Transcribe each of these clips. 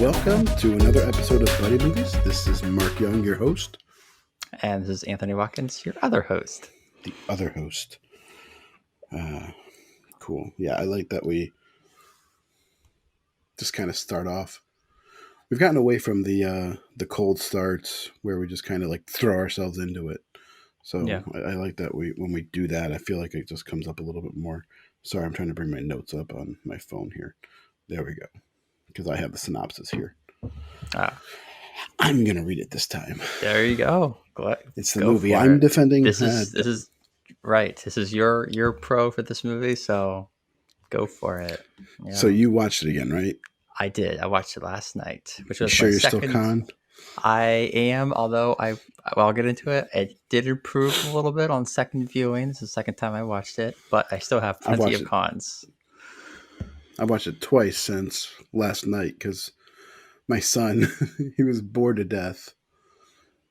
welcome to another episode of Buddy Movies. This is Mark Young, your host. And this is Anthony Watkins, your other host. The other host. Cool. Yeah, I like that we just kind of start off. We've gotten away from the cold starts where we just kind of like throw ourselves into it. So yeah. I like that when we do that, I feel like it just comes up a little bit more. Sorry, I'm trying to bring my notes up on my phone here. There we go. Because I have the synopsis here. I'm going to read it this time. There you go. It's the movie I'm defending. This is right. This is your pro for this movie, so go for it. Yeah. So you watched it again, right? I did. I watched it last night, which was sure you're still con? I am, although I'll get into it. It did improve a little bit on second viewing. This is the second time I watched it, but I still have plenty of cons. I watched it twice since last night because my son, he was bored to death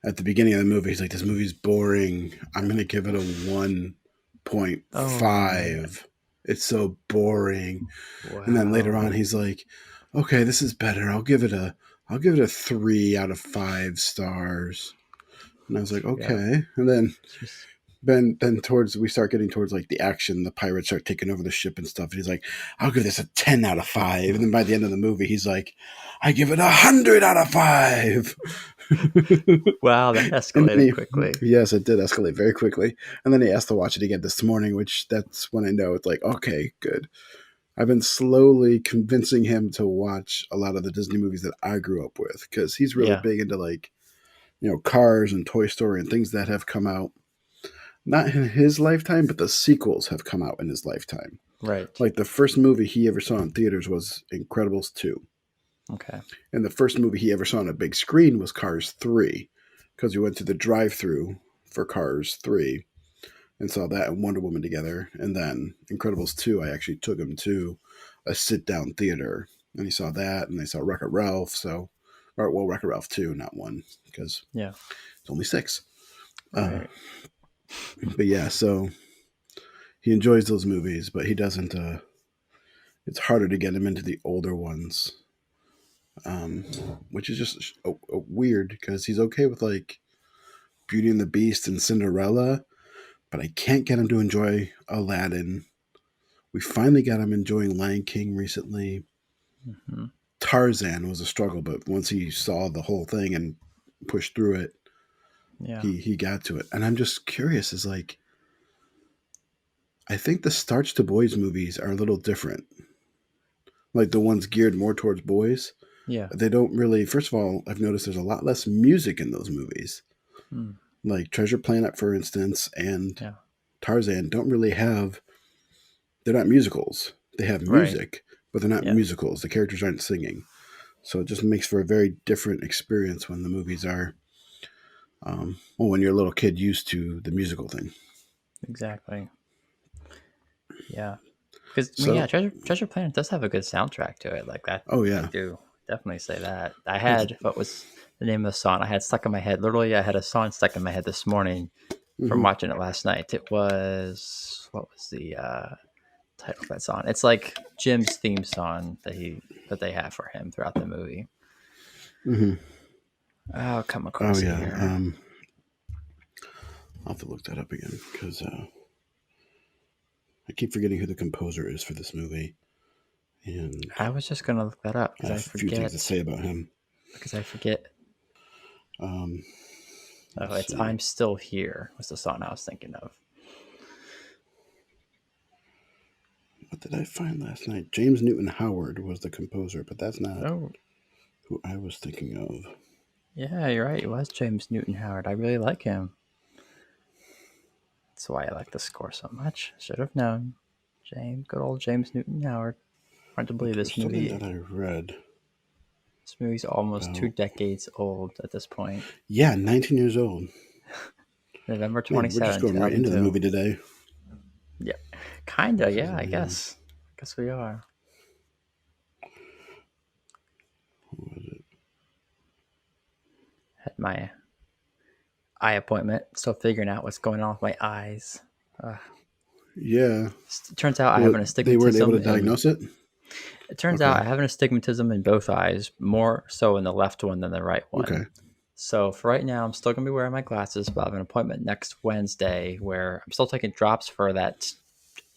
at the beginning of the movie. He's like, this movie's boring. I'm going to give it a 1.5. Oh, it's so boring. Wow. And then later on, he's like, okay, this is better. I'll give it a 3 out of 5 stars. And I was like, okay. Yeah. And then we start getting towards like the action. The pirates start taking over the ship and stuff. And he's like, I'll give this a 10 out of 5. And then by the end of the movie, he's like, I give it 100 out of 5. Wow, that escalated quickly. Yes, it did escalate very quickly. And then he asked to watch it again this morning, which that's when I know it's like, okay, good. I've been slowly convincing him to watch a lot of the Disney movies that I grew up with because he's really big into like, Cars and Toy Story and things that have come out. Not in his lifetime, but the sequels have come out in his lifetime. Right. Like the first movie he ever saw in theaters was Incredibles 2. Okay. And the first movie he ever saw on a big screen was Cars 3 because we went to the drive-thru for Cars 3 and saw that and Wonder Woman together. And then Incredibles 2, I actually took him to a sit-down theater. And he saw that and they saw Wreck-It Ralph. Wreck-It Ralph 2, not 1 because it's only 6. Right. But yeah, so he enjoys those movies, but he doesn't. It's harder to get him into the older ones, which is just weird because he's okay with like Beauty and the Beast and Cinderella, but I can't get him to enjoy Aladdin. We finally got him enjoying Lion King recently. Mm-hmm. Tarzan was a struggle, but once he saw the whole thing and pushed through it, he got to it. And I'm just curious, is like, I think the Starts to Boys movies are a little different. Like the ones geared more towards boys. Yeah. They don't really, first of all, I've noticed there's a lot less music in those movies. Like Treasure Planet, for instance, and Tarzan don't really have, they're not musicals. They have music, but they're not musicals. The characters aren't singing. So it just makes for a very different experience when the movies are, when you're a little kid used to the musical thing. Exactly. Yeah. Because, Treasure Planet does have a good soundtrack to it. Like that. Oh, yeah. I do definitely say that. I had, what was the name of the song I had stuck in my head? Literally, I had a song stuck in my head this morning from watching it last night. It was, what was the title of that song? It's like Jim's theme song that they have for him throughout the movie. Mm-hmm. I'll come across it here. I'll have to look that up again because I keep forgetting who the composer is for this movie. And I was just going to look that up because I forget. A few things to say about him. Because I forget. It's I'm Still Here was the song I was thinking of. What did I find last night? James Newton Howard was the composer, but that's not who I was thinking of. Yeah, you're right. It was James Newton Howard. I really like him. That's why I like the score so much. Should have known. Good old James Newton Howard. Hard to believe this movie. Something that I read. This movie's almost 2 decades old at this point. Yeah, 19 years old. November 27th. We're just going right into the movie today. Yeah, kinda. Yeah, I guess. I guess we are. Who was it? Had my eye appointment. Still figuring out what's going on with my eyes. Yeah. Turns out I have an astigmatism. They weren't able to diagnose it? It turns out Okay. I have an astigmatism in both eyes, more so in the left one than the right one. Okay. So for right now, I'm still going to be wearing my glasses, but I have an appointment next Wednesday where I'm still taking drops for that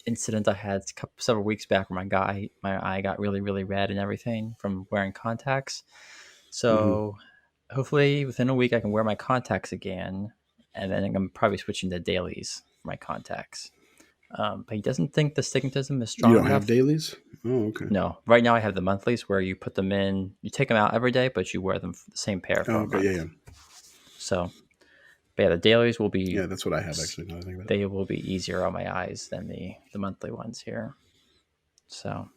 incident I had several weeks back where my eye got really, really red and everything from wearing contacts. Hmm. So hopefully within a week I can wear my contacts again, and then I'm probably switching to dailies for my contacts. But he doesn't think the stigmatism is You strong don't have enough. dailies? Oh, okay. No, right now I have the monthlies where you put them in, you take them out every day, but you wear them for the same pair for Oh, a okay. Yeah, month. yeah. So, but yeah, the dailies will be Yeah, that's what I have actually. Now that I think about it. they will be easier on my eyes than the monthly ones here. So,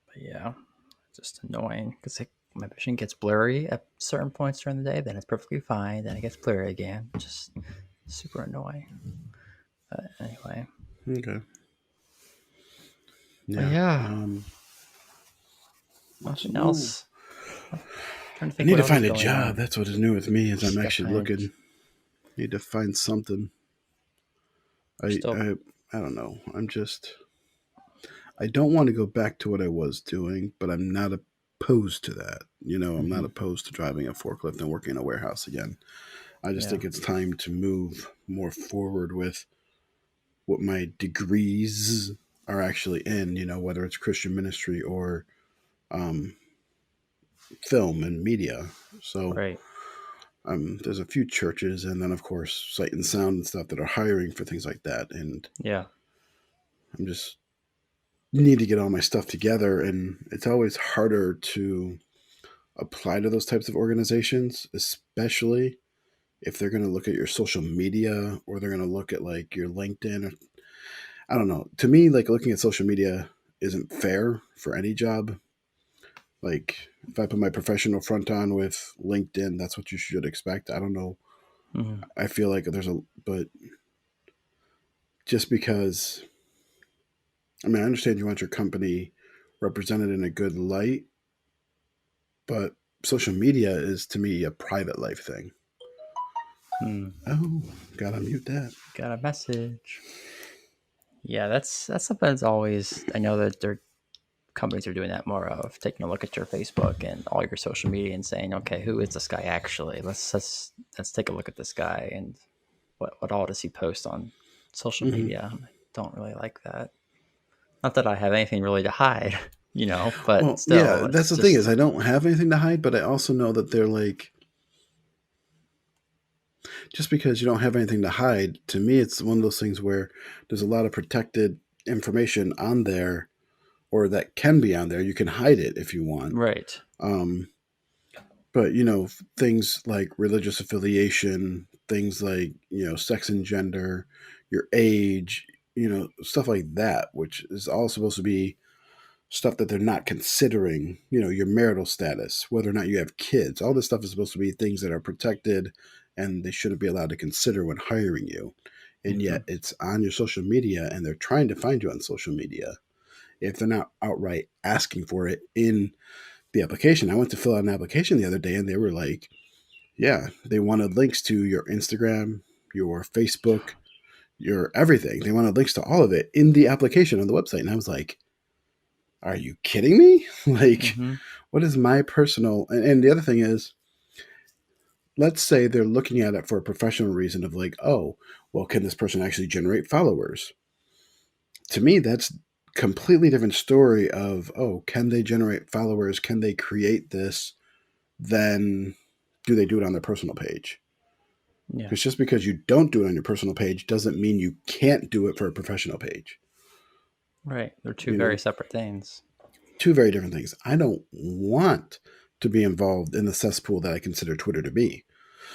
but yeah, just annoying because my vision gets blurry at certain points during the day. Then it's perfectly fine. Then it gets blurry again. Just super annoying. But anyway, Okay. but Yeah. yeah, What's nothing new? else. I'm trying to I think need what to else is find a going job. on. That's what is new with me. Is I'm Just gotta actually find. looking. Need to find something. You're I still. I I don't know. I don't want to go back to what I was doing, but I'm not opposed to that. I'm not Hmm. opposed to driving a forklift and working in a warehouse again. I just Yeah. think it's time to move more forward with what my degrees are actually in, whether it's Christian ministry or um, film and media. So Right. there's a few churches, and then, of course, Sight and Sound and stuff that are hiring for things like that. And Yeah. I'm just need to get all my stuff together. And it's always harder to apply to those types of organizations, especially if they're going to look at your social media or they're going to look at like your LinkedIn. Or, I don't know. To me, like looking at social media isn't fair for any job. Like if I put my professional front on with LinkedIn, that's what you should expect. I don't know. Hmm. I feel like but just because, I mean, I understand you want your company represented in a good light, but social media is to me a private life thing. Hmm. Oh, gotta mute that. Got a message. Yeah, that's something that's always. I know that their companies are doing that more of taking a look at your Facebook and all your social media and saying, okay, who is this guy actually? Let's take a look at this guy and what all does he post on social Hmm. media? I don't really like that. Not that I have anything really to hide, but Well, yeah, still, that's it's the thing is just I don't have anything to hide, but I also know that they're like, just because you don't have anything to hide, to me, it's one of those things where there's a lot of protected information on there, or that can be on there. You can hide it if you want. right. Um, but things like religious affiliation, things like sex and gender, your age, stuff like that, which is all supposed to be stuff that they're not considering, your marital status, whether or not you have kids. All this stuff is supposed to be things that are protected and they shouldn't be allowed to consider when hiring you. And Hmm. yet it's on your social media and they're trying to find you on social media if they're not outright asking for it in the application. I went to fill out an application the other day and they were like, yeah, they wanted links to your Instagram, your Facebook, your everything. They wanted links to all of it in the application on the website. And I was like, are you kidding me? Like, Hmm. what is my personal? And the other thing is, let's say they're looking at it for a professional reason of like, oh, well, can this person actually generate followers? To me, that's completely different story of, oh, can they generate followers? Can they create this? Then do they do it on their personal page? Yeah. Because just because you don't do it on your personal page doesn't mean you can't do it for a professional page. Right. They're two You very know, separate things. two very different things. I don't want to be involved in the cesspool that I consider Twitter to be.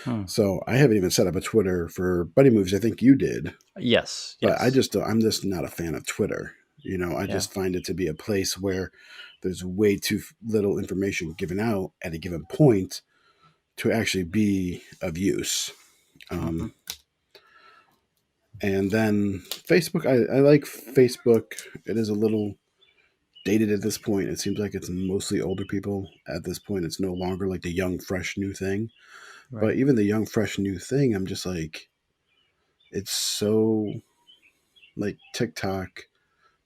Hmm. So I haven't even set up a Twitter for Buddy Movies. I think you did, Yes. but Yes. I'm just not a fan of Twitter. I Yeah. just find it to be a place where there's way too little information given out at a given point to actually be of use. Hmm. Um, and then Facebook, I like Facebook. It is a little dated at this point. It seems like it's mostly older people at this point. It's no longer like the young, fresh, new thing. But Right. even the young, fresh, new thing, I'm just like, it's so like TikTok.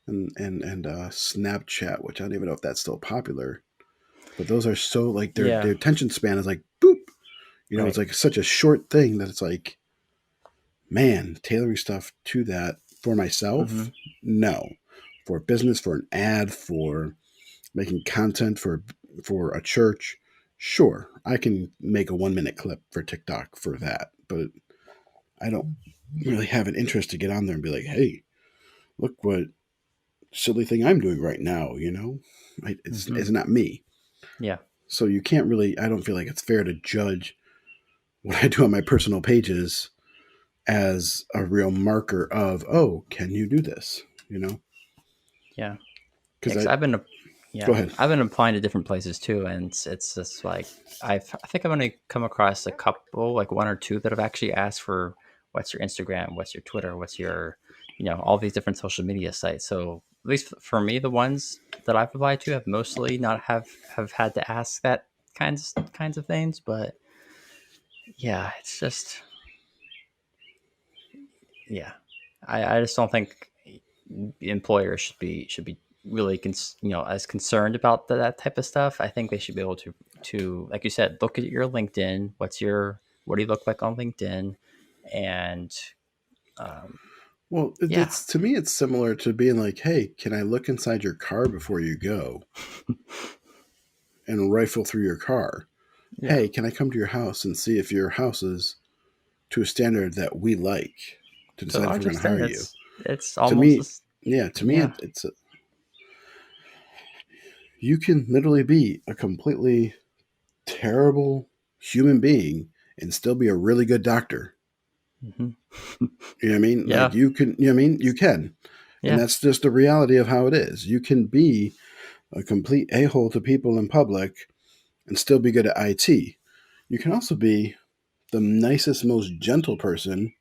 and Snapchat, which I don't even know if that's still popular. But those are so like Yeah. their attention span is like boop. It's Right. like such a short thing that it's like, man, tailoring stuff to that for Mm-hmm. myself, no. For business, for an ad, for making content for a church, sure, I can make a 1 minute clip for TikTok for that. But I don't really have an interest to get on there and be like, hey, look what silly thing I'm doing right now. Mm-hmm. It's not me. Yeah. So you can't really. I don't feel like it's fair to judge what I do on my personal pages as a real marker of, oh, can you do this? Yeah. Yeah. Because 'Cause I I've been, go yeah, ahead. I've been applying to different places too, and it's just like I think I've only come across a couple, like one or two, that have actually asked for what's your Instagram, what's your Twitter, what's your, all these different social media sites. So at least for me, the ones that I've applied to have mostly not have had to ask that kinds of things. But yeah, it's just, yeah, I just don't think employers should be really as concerned about that type of stuff. I think they should be able to, like you said, look at your LinkedIn. What do you look like on LinkedIn? And um, Well, yeah. it's to me, it's similar to being like, hey, can I look inside your car before you go and rifle through your car? Yeah. Hey, can I come to your house and see if your house is to a standard that we like to To a decide if we're large going to extent, hire you? it's To almost me, this. yeah, to me, Yeah. you can literally be a completely terrible human being and still be a really good doctor. Hmm. You know what I mean? Like Yeah. you can, you know what I mean? You can. And Yeah. that's just the reality of how it is. You can be a complete a hole to people in public and still be good at IT. You can also be the nicest, most gentle person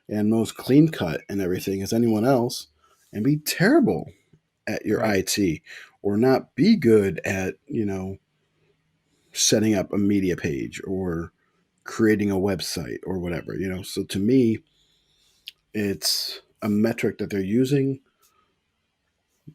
and most clean cut and everything as anyone else and be terrible at your Right. IT or not be good at, setting up a media page or creating a website or whatever. So to me, it's a metric that they're using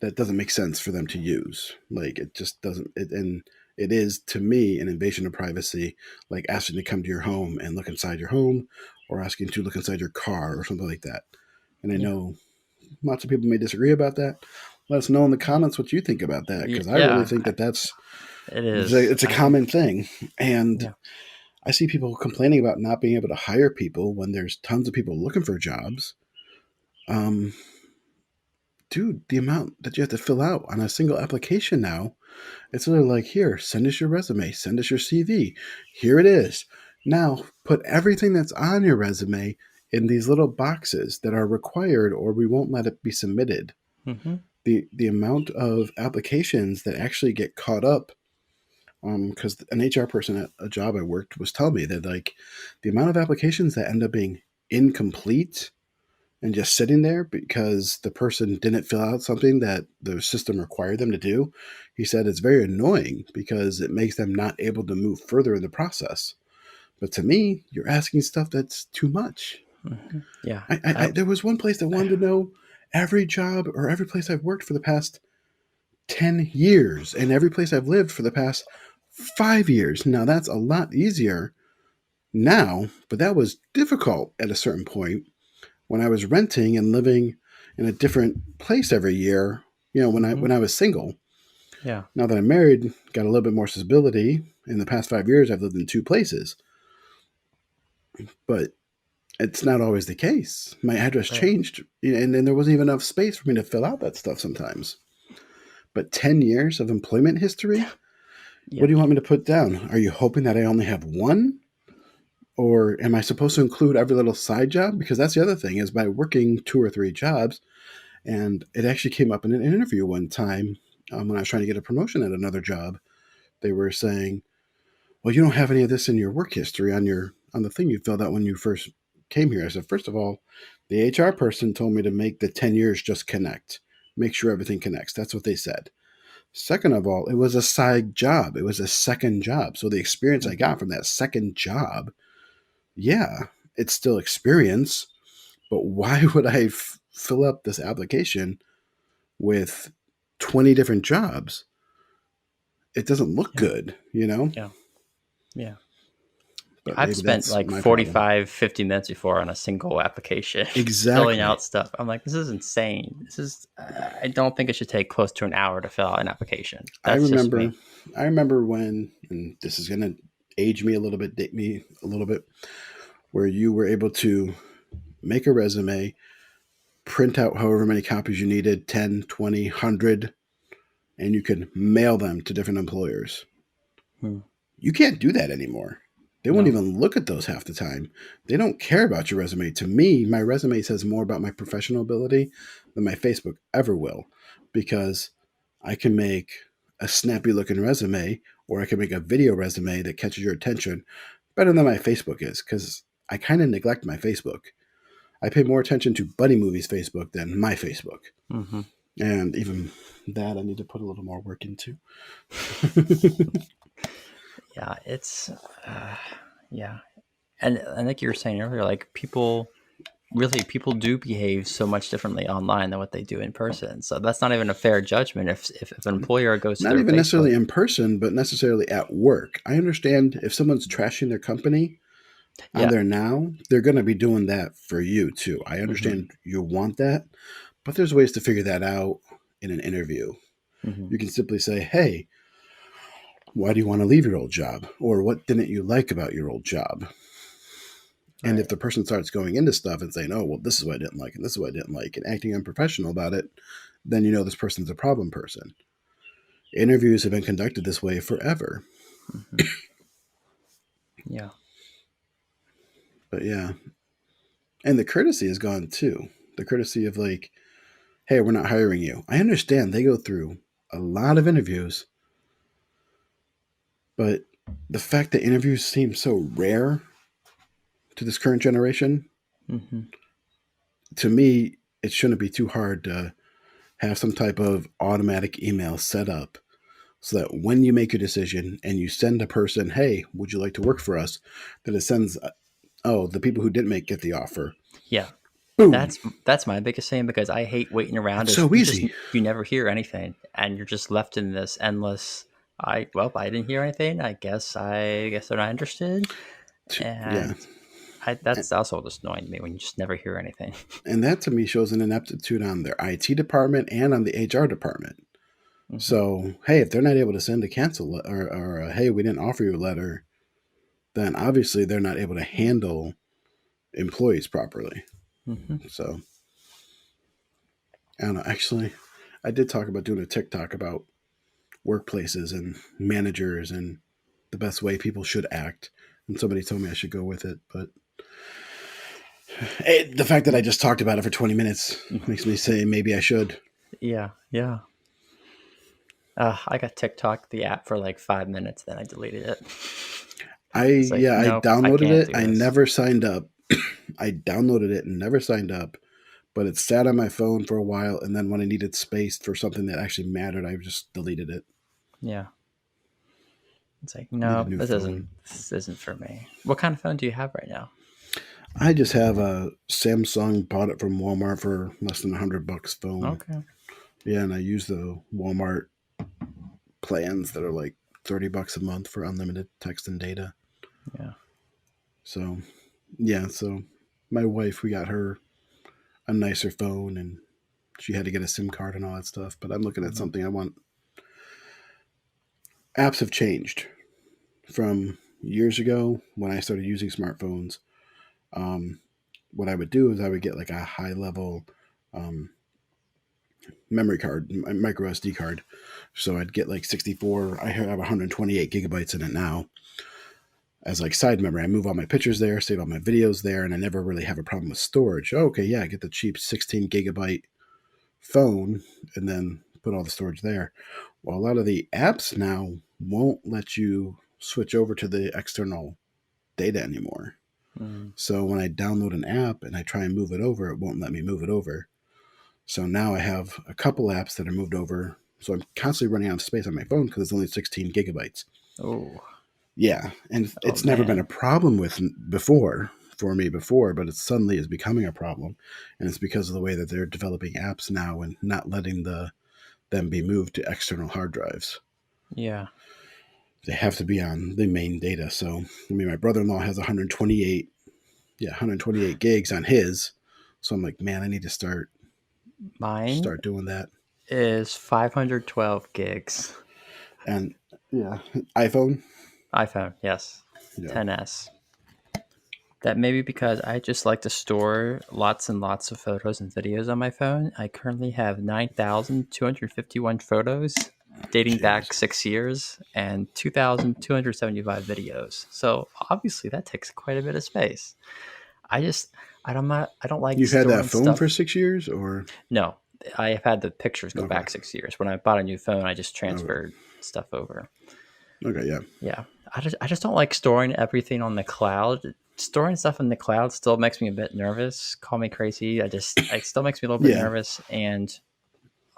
that doesn't make sense for them to use. Like it just doesn't. And it is to me an invasion of privacy, like asking to come to your home and look inside your home, or asking to look inside your car or something like that. And I Yeah. know lots of people may disagree about that. Let us know in the comments what you think about that, because I really Yeah. think that that's It is. it's a common thing. And Yeah. I see people complaining about not being able to hire people when there's tons of people looking for jobs. Um, Dude, the amount that you have to fill out on a single application now, it's literally like, here, send us your resume, send us your CV. Here it is. Now, put everything that's on your resume in these little boxes that are required, or we won't let it be submitted. Hmm. The amount of applications that actually get caught up, because an HR person at a job I worked was telling me that like the amount of applications that end up being incomplete and just sitting there because the person didn't fill out something that the system required them to do. He said it's very annoying because it makes them not able to move further in the process. But to me, you're asking stuff that's too much. Hmm. Yeah. There was one place that wanted to know every job or every place I've worked for the past 10 years and every place I've lived for the past 5 years. Now that's a lot easier now, but that was difficult at a certain point when I was renting and living in a different place every year, when I Hmm. when I was single. Yeah. Now that I'm married, got a little bit more stability. In the past 5 years, I've lived in two places, but it's not always the case. My address Right. changed, and then there wasn't even enough space for me to fill out that stuff sometimes. But 10 years of employment history, what Yeah. do you want me to put down? Are you hoping that I only have one? Or am I supposed to include every little side job? Because that's the other thing is by working two or three jobs, and it actually came up in an interview one time when I was trying to get a promotion at another job. They were saying, "Well, you don't have any of this in your work history on the thing you filled out when you first came here." I said, first of all, the HR person told me to make the 10 years just connect, make sure everything connects. That's what they said. Second of all, it was a side job. It was a second job. So the experience I Hmm. got from that second job, yeah, it's still experience. But why would I fill up this application with 20 different jobs, it doesn't look Yeah. good, you know? Yeah. Yeah. But I've maybe spent that's like my problem. 45, 50 minutes before on a single application filling Exactly. out stuff. I'm like, this is insane. I don't think it should take close to an hour to fill out an application. I That's just remember me. I remember when, and this is going to age me a little bit, date me a little bit, where you were able to make a resume, print out however many copies you needed, 10, 20, 100, and you could mail them to different employers. Hmm. You can't do that anymore. They won't No. even look at those half the time. They don't care about your resume. To me, my resume says more about my professional ability than my Facebook ever will, because I can make a snappy looking resume, or I can make a video resume that catches your attention better than my Facebook is, because I kind of neglect my Facebook. I pay more attention to Buddy Movies Facebook than my Facebook. Hmm. And even that I need to put a little more work into. Yeah. Uh, yeah. And like you were saying earlier, like people do behave so much differently online than what they do in person. So that's not even a fair judgment. If an employer goes to Not their even Facebook, necessarily in person, but necessarily at work. I understand if someone's trashing their company on yeah. there now, they're going to be doing that for you too. I Hmm. understand you want that, but there's ways to figure that out in an interview. Hmm. You can simply say, hey, why do you want to leave your old job? Or what didn't you like about your old job? And if Right. the person starts going into stuff and saying, oh, well, this is what I didn't like, and this is what I didn't like, and acting unprofessional about it, then you know this person's a problem person. Interviews have been conducted this way forever. Hmm. Yeah. But yeah. And the courtesy is gone too. The courtesy of like, hey, we're not hiring you. I understand they go through a lot of interviews, but the fact that interviews seem so rare to this current generation, Hmm. to me, it shouldn't be too hard to have some type of automatic email set up so that when you make your decision and you send a person, hey, would you like to work for us? That it sends, oh, the people who didn't make get the offer. Yeah. Boom. That's my biggest thing because I hate waiting around. It's Is so easy. you never hear anything, and you're just left in this endless. I didn't hear anything. I guess they're not interested, Yeah. and that's also just annoying to me when you just never hear anything. And that to me shows an ineptitude on their IT department and on the HR department. Hmm. So, hey, if they're not able to send a cancel or a, hey, we didn't offer you a letter, then obviously they're not able to handle employees properly. Hmm. So, I don't know. Actually, I did talk about doing a TikTok about workplaces and managers and the best way people should act. And somebody told me I should go with it. But the fact that I just talked about it for 20 minutes makes me say maybe I should. Yeah, yeah. I got TikTok, the app, for like 5 minutes, then I deleted it. It's like, I nope, I downloaded can't it. do I this. never signed up. I downloaded it and never signed up, but it sat on my phone for a while. And then when I needed space for something that actually mattered, I just deleted it. Yeah, it's like, Need a no, new this isn't phone. this isn't for me. What kind of phone do you have right now? I just have a Samsung. Bought it from Walmart for less than $100 phone. Okay. Yeah, and I use the Walmart plans that are like $30 a month for unlimited text and data. Yeah. So yeah, so my wife, we got her a nicer phone, and she had to get a SIM card and all that stuff. But I'm looking at Hmm. something I want. Apps have changed from years ago when I started using smartphones. Um, what I would do is I would get like a high level um, memory card, micro SD card. So I'd get like 64. I have 128 gigabytes in it now as like side memory. I move all my pictures there, save all my videos there, and I never really have a problem with storage. Oh, okay, yeah, I get the cheap 16 gigabyte phone and then put all the storage there. Well, a lot of the apps now won't let you switch over to the external data anymore. Mm. So when I download an app and I try and move it over, it won't let me move it over. So now I have a couple apps that are moved over. So I'm constantly running out of space on my phone because it's only 16 gigabytes. Oh, Yeah, and oh it's never been a man. problem with before for me before, but it suddenly is becoming a problem, and it's because of the way that they're developing apps now and not letting them be moved to external hard drives. Yeah. They have to be on the main data. So, I mean, my brother-in-law has 128 gigs on his. So I'm like, man, I need to Mine start doing that. is 512 gigs. And yeah, iPhone. iPhone, yes. Yeah, 10s. That may be because I just like to store lots and lots of photos and videos on my phone. I currently have 9,251 photos dating back jeez. 6 years and 2,275 videos. So obviously that takes quite a bit of space. I just I don't like You've had that storing phone for stuff. 6 years, or No, I have had the pictures go okay, back 6 years. When I bought a new phone, I just okay, transferred stuff over. okay, yeah, Yeah, I just don't like storing everything on the cloud. Storing stuff in the cloud still makes me a bit nervous. Call me crazy. It still makes me a little bit yeah, nervous. And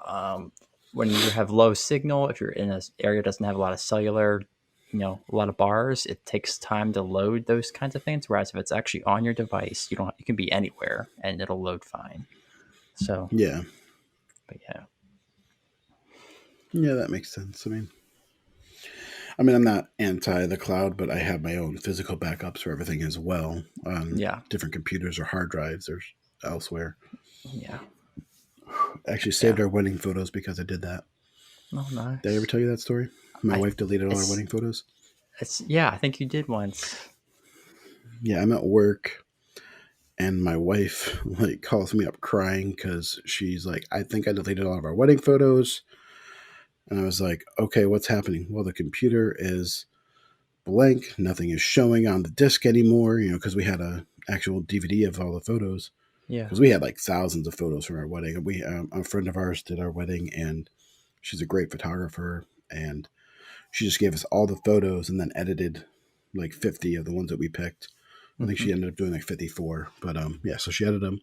um, when you have low signal, if you're in an area that doesn't have a lot of cellular, a lot of bars, it takes time to load those kinds of things. Whereas if it's actually on your device, you can be anywhere and it'll load fine. So, yeah, but yeah, yeah. That makes sense. I mean, I'm not anti the cloud, but I have my own physical backups for everything as well on yeah, different computers or hard drives or elsewhere. yeah, I actually yeah. saved our wedding photos because I did that. Oh, Did I ever nice. tell you that story? My I wife deleted all our it's wedding photos. yeah. I think you did once. Yeah, I'm at work and my wife like calls me up crying because she's like, I think I deleted all of our wedding photos. And I was like, okay, what's happening? Well, the computer is blank. Nothing is showing on the disk anymore, because we had a actual DVD of all the photos. Yeah. Because we had like thousands of photos from our wedding. A friend of ours did our wedding, and she's a great photographer, and she just gave us all the photos and then edited like 50 of the ones that we picked. I think Hmm. she ended up doing like 54, but yeah. So she edited them,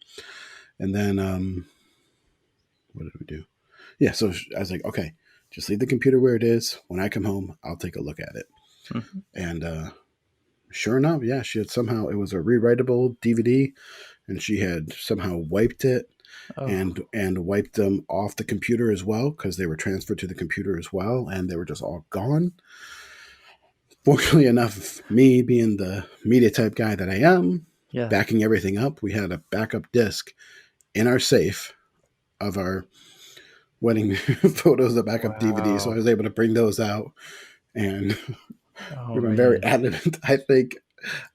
and then what did we do? Yeah. So I was like, okay, just leave the computer where it is. When I come home, I'll take a look at it. Hmm. And sure enough, yeah, she had somehow it was a rewritable DVD, and she had somehow wiped it Oh, and wiped them off the computer as well because they were transferred to the computer as well, and they were just all gone. Fortunately enough, me being the media type guy that I am, yeah. backing everything up, we had a backup disc in our safe of our wedding photos, the backup DVD. So I Wow. was able to bring those out, and Oh we've been very man. adamant. I think,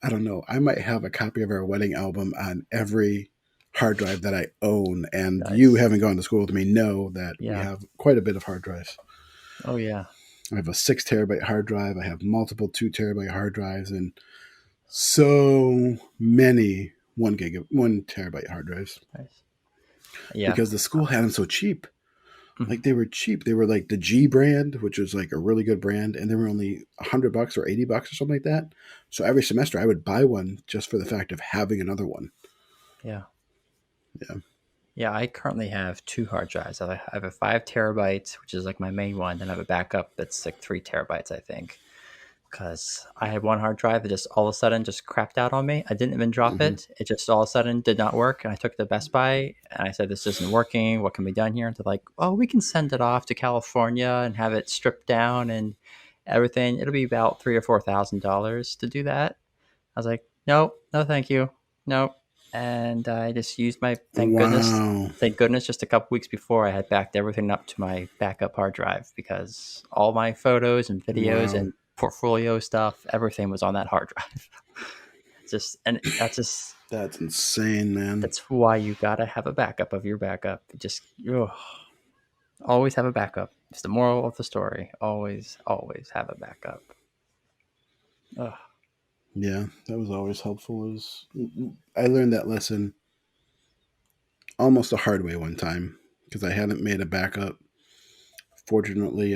I don't know, I might have a copy of our wedding album on every hard drive that I own. And you, Nice. having gone to school with me, know that we Yeah. have quite a bit of hard drives. Oh yeah. I have a 6 terabyte hard drive. I have multiple 2 terabyte hard drives, and so many 1 terabyte hard drives Nice. Yeah. because the school had them so cheap. Mhm. Like they were cheap. They were like the G brand, which was like a really good brand, and they were only $100 or $80 or something like that. So every semester I would buy one just for the fact of having another one. Yeah. Yeah. Yeah. I currently have two hard drives. I have a 5 terabytes, which is like my main one. Then I have a backup that's like 3 terabytes, I think. Because I had one hard drive that just all of a sudden just crapped out on me. I didn't even drop Hmm. it. It just all of a sudden did not work. And I took it to Best Buy and I said, this isn't working. What can be done here? And they're like, oh, we can send it off to California and have it stripped down and everything. It'll be about $3,000 or $4,000 to do that. I was like, no, no, thank you. No. And I just used my, Wow. thank goodness, just a couple weeks before I had backed everything up to my backup hard drive because all my photos and videos Wow. and portfolio stuff, everything was on that hard drive. And That's insane, man. that's why you gotta have a backup of your backup. Always have a backup. It's the moral of the story. Always, always have a backup. Ugh. Yeah, that was always helpful. I learned that lesson almost the hard way one time because I hadn't made a backup. Fortunately,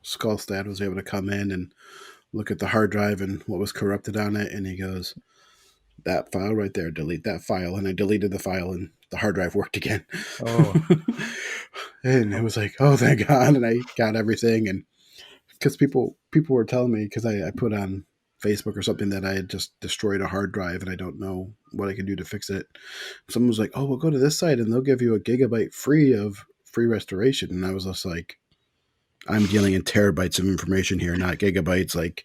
Skullstad was able to come in and look at the hard drive and what was corrupted on it, and he goes, "That file right there, delete that file." And I deleted the file, and the hard drive worked again. Oh, And it oh, was like, "Oh, thank God!" And I got everything, and because people were telling me because I put on Facebook or something that I had just destroyed a hard drive and I don't know what I can do to fix it. Someone was like, "Oh, we'll go to this site and they'll give you a gigabyte free of free restoration." And I was just like, "I'm dealing in terabytes of information here, not gigabytes. Like,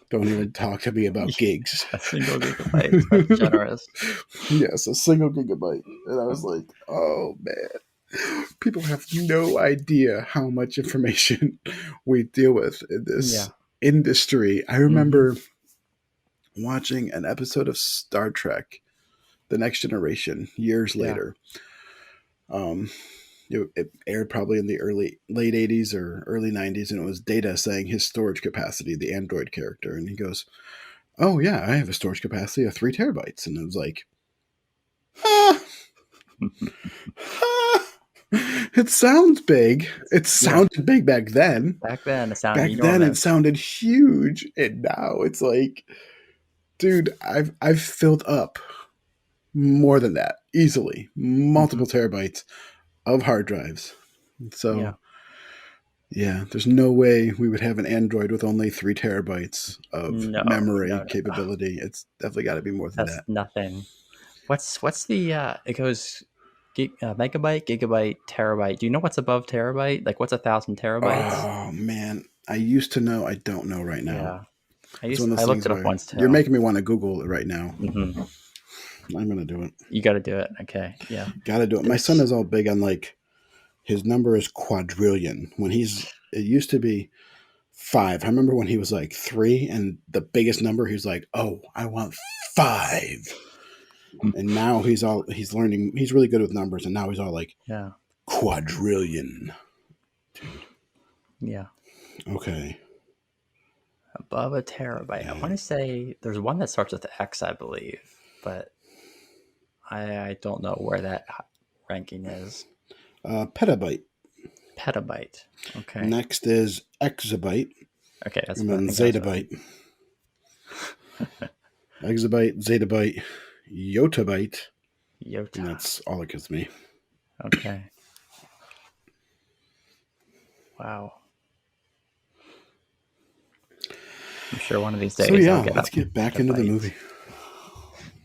don't even talk to me about gigs." A single gigabyte. That's generous. Yes, a single gigabyte. And I was like, "Oh man, people have no idea how much information we deal with in Yeah. this industry." I remember watching an episode of Star Trek, The Next Generation, years Yeah. later. Um, it aired probably in the late 80s or early 90s, and it was Data saying his storage capacity, the android character. And he goes, "Oh, yeah, I have a storage capacity of 3 terabytes." And it was like, ah, ah. It sounds big. It Yeah. sounded big back then. Back then, it sounded Back then, it enormous. sounded huge. And now it's like, dude, I've filled up more than that easily, multiple terabytes of hard drives. Yeah. So yeah, there's no way we would have an Android with only 3 terabytes of No, memory no, no. capability. It's definitely got to be more than That's that. nothing. What's the it goes megabyte, gigabyte, terabyte. Do you know what's above terabyte? Like what's 1,000 terabytes? Oh man, I used to know. I don't know right now. Yeah. It's one of I those looked things it up where once you're too. making me want to Google it right now. Hmm. I'm gonna do it. You got to do it. Okay. Yeah. Got to do it. My son is all big on like his number is quadrillion. It used to be 5. I remember when he was like 3, and the biggest number, he was like, "Oh, I want 5." And now he's learning. He's really good with numbers, and now he's all like, Yeah. quadrillion. Yeah. Okay. Above a terabyte. I want to say there's one that starts with X, I believe, but I don't know where that ranking is. Petabyte. Petabyte. Okay. Next is exabyte, Okay, that's and what I then think I said. zettabyte. Exabyte, zettabyte, yottabyte, Yota. and that's all it gives me. Okay. Wow. I'm sure one of these days So yeah, I'll get let's up get back to into the bite. movie.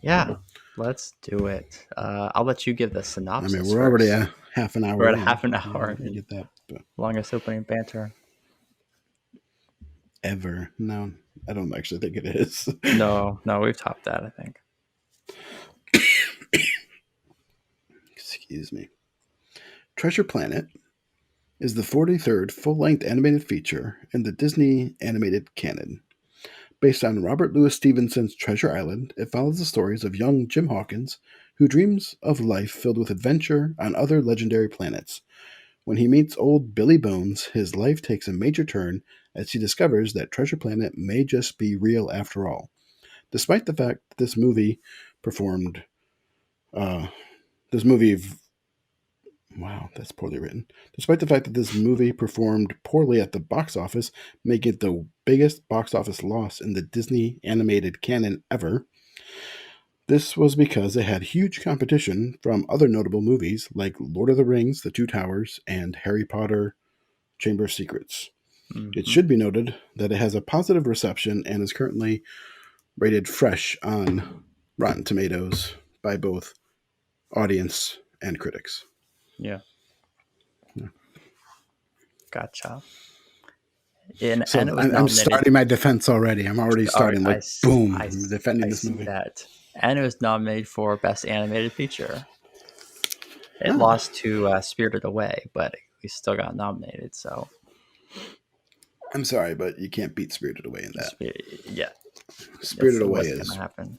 Yeah, let's do it. I'll let you give the I synopsis. mean, we're already first. a half an hour. We're at in. half an Yeah, hour. I get that. But Longest opening banter. ever? No, I don't actually think it is. No, we've topped that, I think. Excuse me. Treasure Planet is the 43rd full-length animated feature in the Disney animated canon. Based on Robert Louis Stevenson's Treasure Island, it follows the stories of young Jim Hawkins, who dreams of life filled with adventure on other legendary planets. When he meets old Billy Bones, his life takes a major turn as he discovers that Treasure Planet may just be real after all. Despite the fact that performed, this movie wow, that's poorly written. Despite the fact that this movie performed poorly at the box office, making it the biggest box office loss in the Disney animated canon ever, this was because it had huge competition from other notable movies like Lord of the Rings, The Two Towers, and Harry Potter, Chamber of Secrets. It Mm-hmm. should be noted that it has a positive reception and is currently rated fresh on Rotten Tomatoes by both audience and critics. Yeah. Yeah. Gotcha. So And it was I'm nominated. starting my defense already. I'm already All right, starting like boom, I I'm defending this see movie. that. And it was nominated for Best Animated Feature. It Ah, lost to Spirited Away, but we still got nominated. So, I'm sorry, but you can't beat Spirited Away in that. Yeah, Spirited it Away wasn't going is to happen.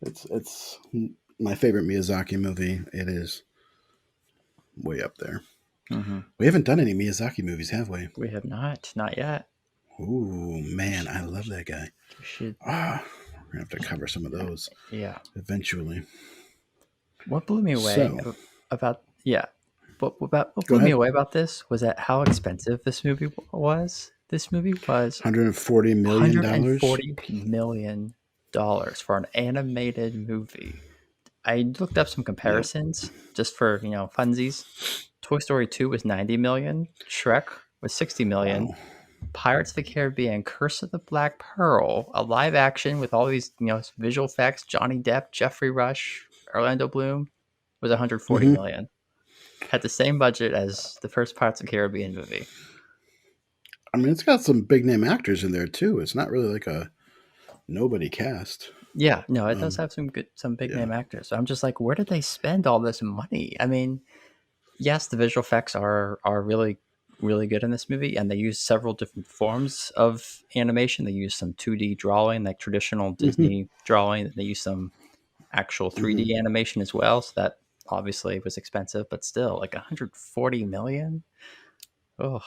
it's my favorite Miyazaki movie. It is way up there. Mm-hmm. We haven't done any Miyazaki movies, have we? We have not yet. Ooh, man, I love that guy. We should. We're gonna have to cover some of those Yeah. eventually. What blew me away So, about what go blew me ahead. away about this was that how expensive this movie was. This movie was $140 million. $140 million for an animated movie. I looked up some Yep. comparisons just for funsies. Toy Story 2 was 90 million. Shrek was 60 million. Wow. Pirates of the Caribbean: Curse of the Black Pearl, a live action with all these visual effects, Johnny Depp, Jeffrey Rush, Orlando Bloom, was 140 Hmm. million. Had the same budget as the first Pirates of the Caribbean movie. I mean, it's got some big name actors in there too. It's not really like a nobody cast. Yeah, no, it does Um, have some big yeah. name actors. So I'm just like, where did they spend all this money? I mean, yes, the visual effects are really good in this movie, and they use several different forms of animation. They use some 2D drawing, like traditional Hmm. Disney drawing. They use some actual Hmm. 3D animation as well. So that obviously was expensive, but still, like 140 million. Oh,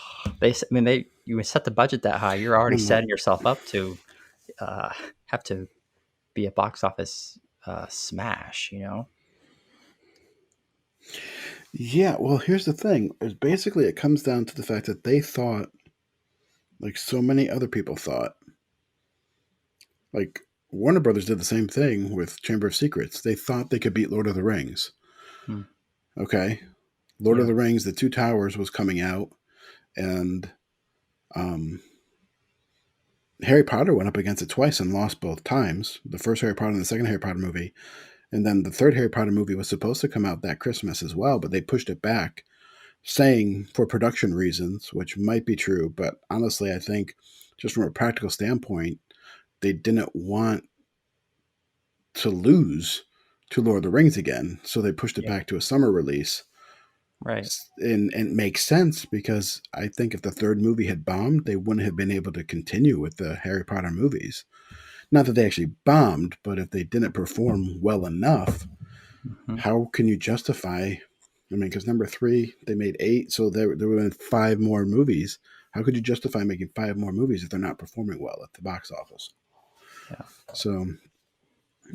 you set the budget that high, you're I already don't know. setting yourself up to uh, have to be a box office smash. Yeah, well, here's the thing. Is basically it comes down to the fact that they thought, like so many other people thought, like Warner Brothers did the same thing with Chamber of Secrets. They thought they could beat Lord of the Rings. Hmm. Okay, Lord of Yeah, the Rings: The Two Towers was coming out, and um, Harry Potter went up against it twice and lost both times. The first Harry Potter and the second Harry Potter movie, and then the third Harry Potter movie was supposed to come out that Christmas as well, but they pushed it back, saying for production reasons, which might be true, but honestly, I think just from a practical standpoint, they didn't want to lose to Lord of the Rings again, so they pushed it yeah, back to a summer release. right. And it makes sense because I think if the third movie had bombed, they wouldn't have been able to continue with the Harry Potter movies. Not that they actually bombed, but if they didn't perform well enough, Hmm. how can you justify? I mean, because number three, they made eight, so there would have been five more movies. How could you justify making five more movies if they're not performing well at the box office? Yeah, So,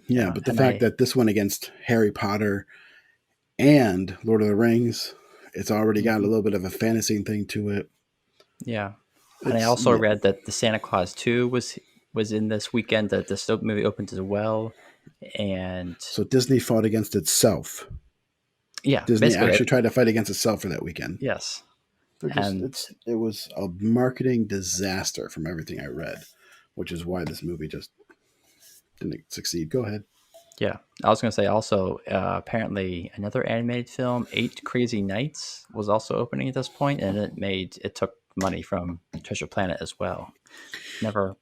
yeah, yeah, but the and fact that this went against Harry Potter and Lord of the Rings, it's already got a mhm, little bit of a fantasy thing to it. yeah, and I It's also yeah. read that the Santa Claus 2 was in this weekend, that the Stoke movie opened as well, and So Disney fought against itself. yeah, Disney basically, actually tried to fight against itself for that weekend. yes, They're just and it was a marketing disaster from everything I read, which is why this movie just didn't succeed. Go ahead. yeah, I was gonna say also, apparently another animated film, Eight Crazy Nights, was also opening at this point, and it took money from Treasure Planet as well. Never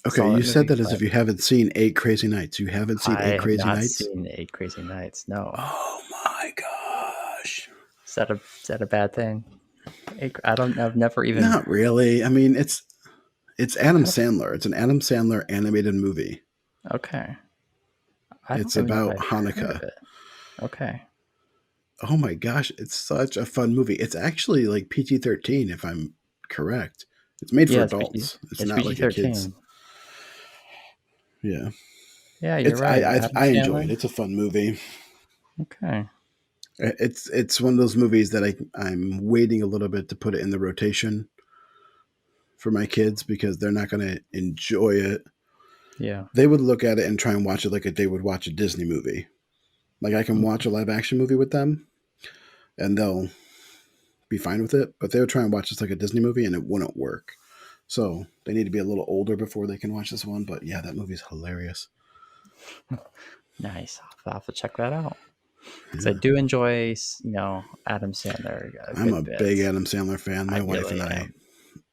Okay, saw you that said movie, that as but if you haven't seen Eight Crazy Nights. You haven't seen Eight I have Crazy not Nights? seen Eight Crazy Nights. No, Oh my gosh. is that a bad thing? I don't. I've never even. Not really. I mean, it's Adam I don't. Sandler. It's an Adam Sandler animated movie. Okay, I don't It's even know if about I've heard of Hanukkah. it. Okay. Oh my gosh, it's such a fun movie. It's actually like PG-13 if I'm correct. It's made for Yeah, it's PG. adults. It's It's not PG like a kids. 13. Yeah. Yeah, you're It's right. Adam I enjoy it. Sandler. It's a fun movie. Okay. It's one of those movies that I'm waiting a little bit to put it in the rotation for my kids because they're not going to enjoy it. Yeah. They would look at it and try and watch it like they would watch a Disney movie. Like I can watch Mhm. a live action movie with them and they'll be fine with it, but they would try and watch this like a Disney movie and it wouldn't work. So they need to be a little older before they can watch this one. But yeah, that movie's hilarious. Nice. I'll have to check that out because I Yeah. do enjoy, Adam Sandler a I'm good a big bit. Adam Sandler fan. I My wife and really I, am.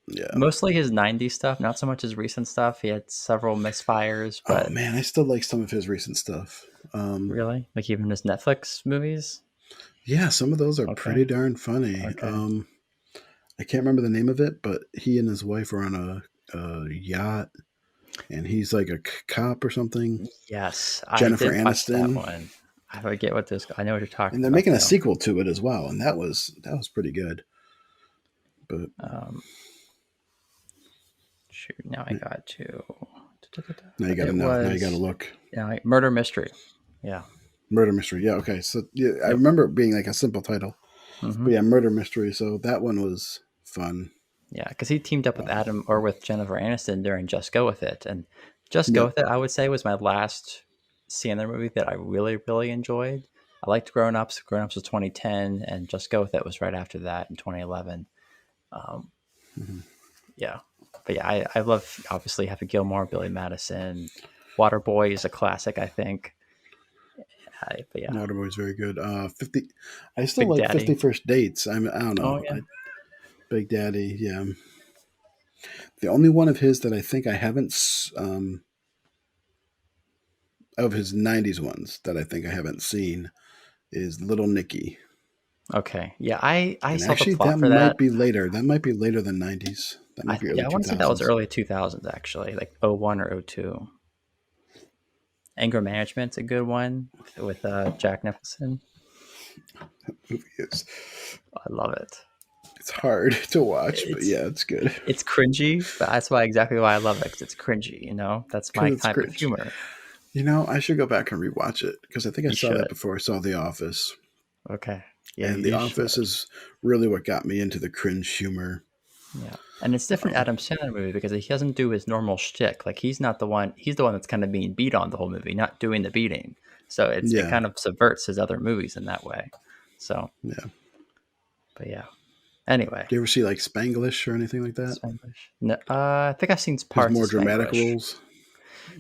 yeah. Mostly his '90s stuff, not so much his recent stuff. He had several misfires, Oh but man, I still like some of his recent stuff. really, like even his Netflix movies. Yeah, some of those are Okay. pretty darn funny. Okay. I can't remember the name of it, but he and his wife are on a yacht, and he's like a cop or something. Yes, I Jennifer did watch that Aniston, one. I forget what this. I know what you're and talking they're about, making a though. sequel to it as well, and that was pretty good. But Um, Shoot, now I got to. now you got to It know. Now you got to was, look. Murder Mystery. Yeah. Murder mystery. Yeah. Okay. So yeah, I Yep. remember it being like a simple title, Hmm. but yeah, murder mystery. So that one was fun. Yeah, because he teamed up with Um, Adam or with Jennifer Aniston during Just Go With It, and Just Go yep. With It, I would say, was my last Sandler movie that I really, really enjoyed. I liked Grown Ups. Grown Ups was 2010, and Just Go With It was right after that in 2011. Um, Mhm. yeah. But yeah, I love obviously Happy Gilmore, Billy Madison, Waterboy is a classic, I think. But yeah, Waterboy's very good. 50. I still Big like Daddy. 51st Dates. I don't Oh know. yeah. Big Daddy. Yeah. The only one of his that I think I haven't of his '90s ones that I think I haven't seen is Little Nicky. Okay. Yeah, I And saw the actually, that plot for that. might be later. That might be later than '90s. That might be Yeah, early I want to say that was 2000s. early 2000s actually, like 01 or 02. Anger Management's a good one with Jack Nicholson. Movie is I love it. it's hard to watch, but It's yeah, it's good it's cringy, but that's why exactly why I love it because it's cringy. That's because my it's type of cringe. humor. I should go back and rewatch it because I think I You saw that should. before I saw The Office. Okay. Yeah, And The you Office should. is really what got me into the cringe humor. Yeah, and it's different Um, Adam Sandler movie because he doesn't do his normal shtick. Like he's not the one. He's the one that's kind of being beat on the whole movie, not doing the beating. So it yeah, kind of subverts his other movies in that way. So, yeah. but yeah. Anyway, Do you ever see like Spanglish or anything like that? Spanglish. No, I think I've seen His parts more of dramatic Spanglish. roles.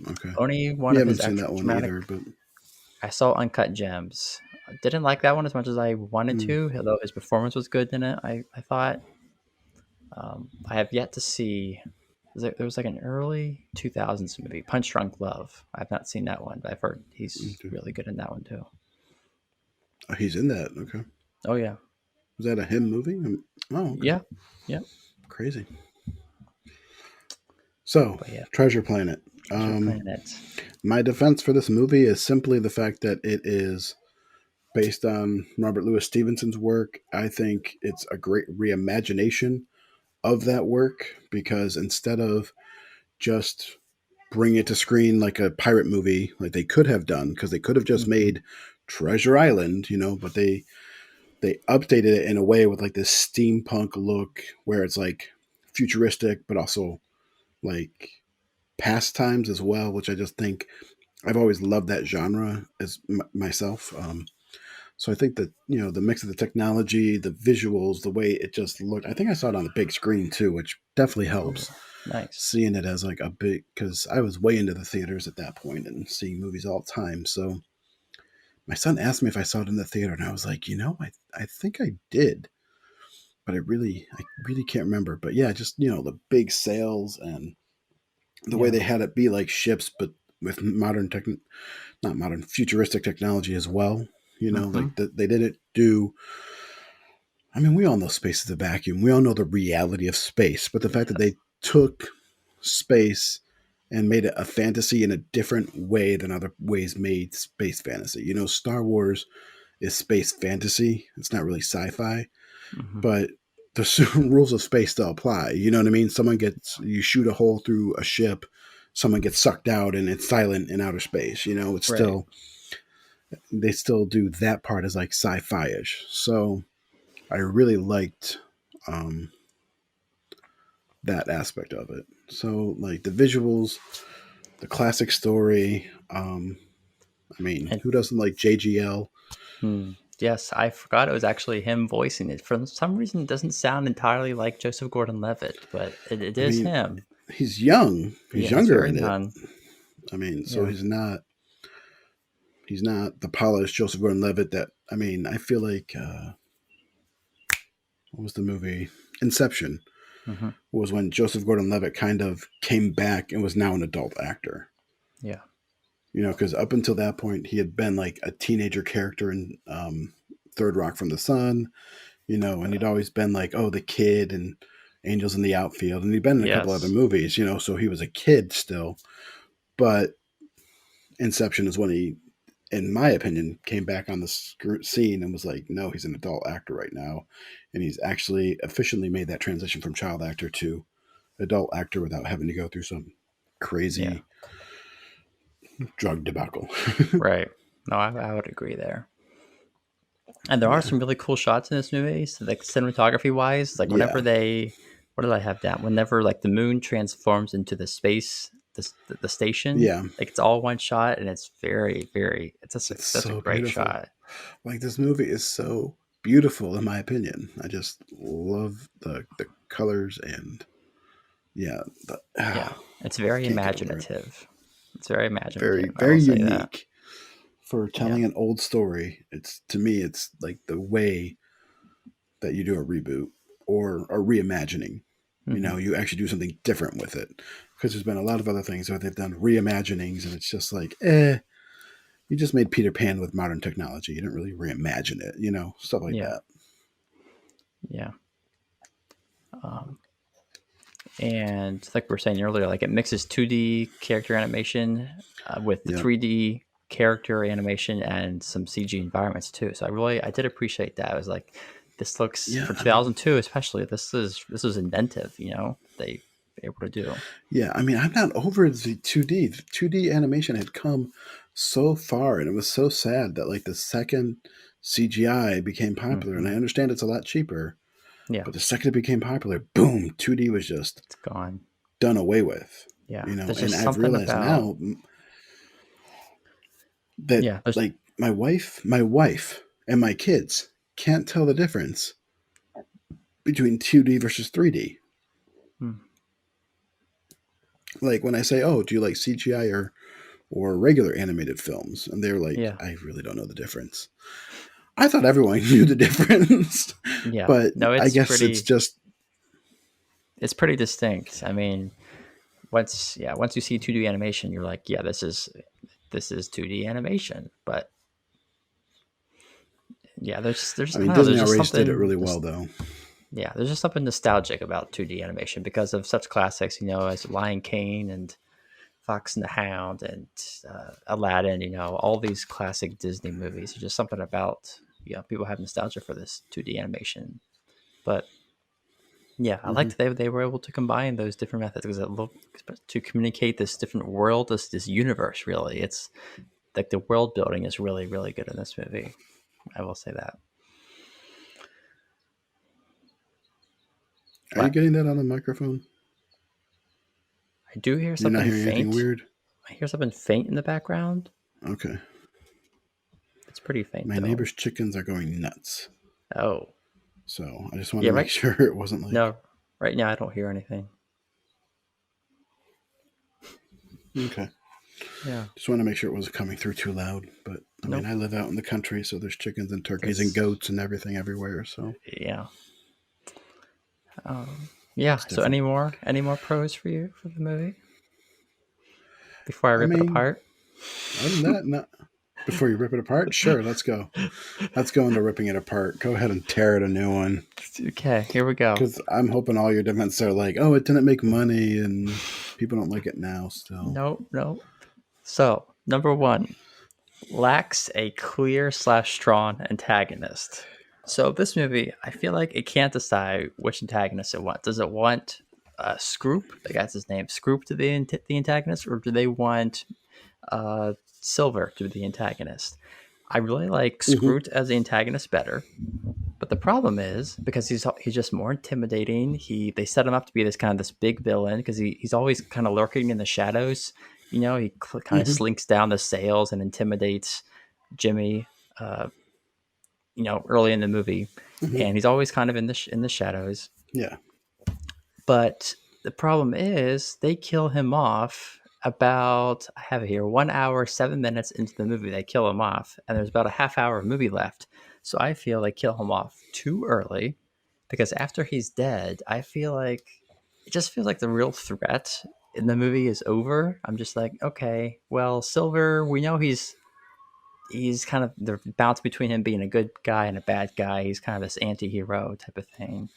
Okay, Only one you of haven't his seen that actual one dramatic. either, but I saw Uncut Gems. I didn't like that one as much as I wanted mm, to, although his performance was good in it. I thought. I have yet to see. There was like an early 2000s movie, Punch Drunk Love. I've not seen that one, but I've heard he's okay. really good in that one too. Oh, he's in that. Okay, Oh yeah, was that a him movie? Oh, okay, yeah, yeah. crazy. So, But yeah, Treasure Planet. Treasure Um, Planet. my defense for this movie is simply the fact that it is based on Robert Louis Stevenson's work. I think it's a great reimagination of that work because instead of just bring it to screen like a pirate movie, like they could have done, because they could have just Hmm. made Treasure Island, but they updated it in a way with like this steampunk look where it's like futuristic, but also like past times as well, which I just think I've always loved that genre as myself. So I think that the mix of the technology, the visuals, the way it just looked. I think I saw it on the big screen too, which definitely Oh, helps nice. seeing it as like a big, because I was way into the theaters at that point and seeing movies all the time. So my son asked me if I saw it in the theater, and I was like, I think I did, but I really can't remember. But yeah, just the big sails and the way Yeah. they had it be like ships, but with modern not modern, futuristic technology as well. Hmm. Like they didn't do. I mean, we all know space is a vacuum. We all know the reality of space, but the fact that Yes. they took space and made it a fantasy in a different way than other ways made space fantasy. Star Wars is space fantasy. It's not really sci-fi, Hmm. but the rules of space still apply. You know what I mean? You shoot a hole through a ship, someone gets sucked out, and it's silent in outer space. It's Right. still they still do that part as like sci-fi-ish. So I really liked um, that aspect of it. So like the visuals, the classic story. I mean, And who doesn't like JGL? yes, I forgot it was actually him voicing it. For some reason, it doesn't sound entirely like Joseph Gordon-Levitt, but it I is mean, him. he's young. He's Yeah, he's younger very in it. young. I mean, so Yeah. he's not the polished Joseph Gordon-Levitt that I mean. I feel like what was the movie Inception Hmm. was when Joseph Gordon-Levitt kind of came back and was now an adult actor. Yeah. Because up until that point he had been like a teenager character in Third Rock from the Sun. And he'd always been like, oh, the kid and Angels in the Outfield, and he'd been in a couple other Yes. movies. So he was a kid still. But Inception is when he, in my opinion, came back on the scene and was like, no, he's an adult actor right now, and he's actually efficiently made that transition from child actor to adult actor without having to go through some Yeah. crazy drug debacle. Right. No, I would agree there. And there are Yeah, some really cool shots in this movie. So, like cinematography wise, like whenever yeah, they, what did I have down? Whenever like the moon transforms into the space, the station, yeah. like it's all one shot, and it's very, very. It's That's a so great beautiful. shot. Like this movie is so beautiful in my opinion. I just love the colors and Yeah, Yeah, it's very can't get over it. imaginative. It's very Very imaginative. I will very say that. unique for Yeah. telling an old story. It's to me, it's like the way that you do a reboot or a reimagining. You Hmm. know, you actually do something different with it. Because there's been a lot of other things where they've done reimaginings, and it's just like, you just made Peter Pan with modern technology. You didn't really reimagine it, you know, stuff like Yeah. that. Yeah. Um, and like we were saying earlier, like it mixes 2D character animation with the Yeah. 3D character animation and some CG environments too. So I did appreciate that. I was like, this looks Yeah. for I mean, 2002, especially. This is inventive. They were able to do. yeah. I mean, I'm not over the 2D. The 2D animation had come so far, and it was so sad that like the second CGI became popular, and I Hmm. understand it's a lot cheaper, Yeah, but the second it became popular, boom, 2D was just it's gone. done away with. Yeah, You know, there's and just I've something realized about. now that Yeah, there's. like my wife and my kids can't tell the difference between 2D versus 3D. Hmm. Like when I say, "Oh, do you like CGI or regular animated films?" and they're like, Yeah, "I really don't know the difference." I thought everyone knew the difference, yeah. but No, I guess it's just it's pretty distinct. I mean, once you see 2D animation, you're like, yeah, this is 2D animation. But yeah, I I mean don't know, Disney there's just always did it something really well though. yeah, there's just something nostalgic about 2D animation because of such classics, as Lion King and Fox and the Hound and Aladdin. All these classic Disney movies. There's just something about people have nostalgia for this 2D animation. But yeah, I Hmm. liked they were able to combine those different methods because to communicate this different world, this universe. Really, it's like the world building is really really good in this movie. I will say that. Are you But getting that on the microphone? I do hear You're not something hearing anything faint. weird? I hear something faint in the background. Okay. It's pretty faint My though. neighbor's chickens are going nuts. Oh, So I just wanted yeah, to make right. sure it wasn't like, No, right now I don't hear anything. okay. Yeah, Just want to make sure it wasn't coming through too loud. But I mean, nope. I live out in the country, so there's chickens and turkeys and There's goats and everything everywhere. So yeah, yeah. it's So different. any more pros for you for the movie before I I rip it mean, apart? other than that, not before you rip it apart. Sure, let's go. Let's go into ripping it apart. Go ahead and tear it a new one. Okay, here we go. Because I'm hoping all your defense are like, oh, it didn't make money and people don't like it now. Still, Nope, nope. So number one, lacks a clear slash strong antagonist. So this movie, I feel like it can't decide which antagonist it wants. Does it want Scroop? That's his name. Scroop to be the antagonist, or do they want Silver to be the antagonist? I really like hmm Scroot as the antagonist better, but the problem is because he's just more intimidating. They set him up to be this big villain because he's always kind of lurking in the shadows. He kind of hmm slinks down the sails and intimidates Jimmy. Early in the movie, hmm and he's always kind of in the shadows. yeah. But the problem is they kill him off about, I have it here, 1 hour 7 minutes into the movie. They kill him off, and there's about a half hour of movie left. So I feel they kill him off too early because after he's dead, I feel like it just feels like the real threat in the movie is over. I'm just like, okay, well, Silver, we know he's kind of the bounce between him being a good guy and a bad guy. He's kind of this anti-hero type of thing.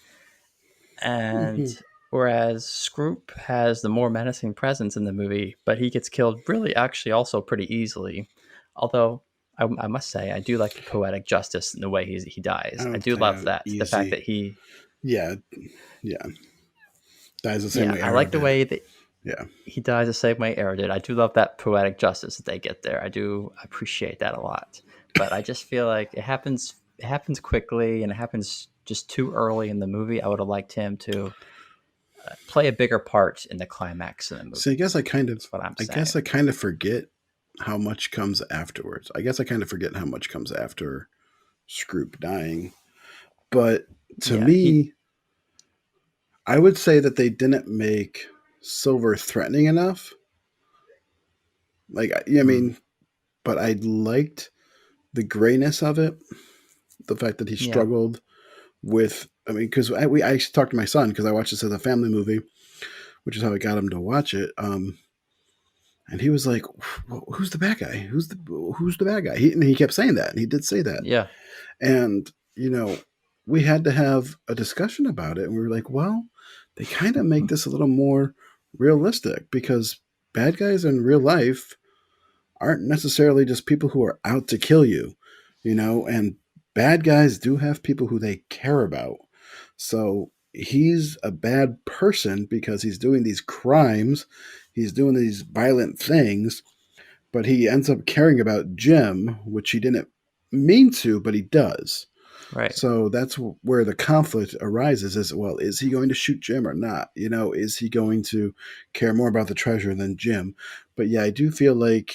And hmm whereas Scroop has the more menacing presence in the movie, but he gets killed really actually also pretty easily. Although I must say I do like the poetic justice in the way he I dies. I don't do love think that. The fact easy. that he Yeah, yeah. Dies the same yeah, way I Arrow like the did. way that Yeah. he dies the same way Arrow did. I do love that poetic justice that they get there. I do appreciate that a lot. But I just feel like it happens quickly and it happens just too early in the movie. I would have liked him to play a bigger part in the climax of the See, movie. That's what I'm I guess saying. I kind of forget how much comes afterwards. I guess I kind of forget how much comes after Scroop dying. But to Yeah, he me, I would say that they didn't make Silver threatening enough. Like, I Mm, mean, but I liked the grayness of it, the fact that he yeah, struggled with. I mean, because I actually talked to my son because I watched this as a family movie, which is how I got him to watch it. And he was like, "Who's the bad guy? Who's the bad guy?" And he kept saying that, and he did say that. yeah, And we had to have a discussion about it, and we were like, "Well, they kind of make this a little more realistic because bad guys in real life aren't necessarily just people who are out to kill you, and bad guys do have people who they care about. So he's a bad person because he's doing these crimes, he's doing these violent things, but he ends up caring about Jim, which he didn't mean to, but he does. right, So that's where the conflict arises is, well, is he going to shoot Jim or not? Is he going to care more about the treasure than Jim? But yeah, I do feel like,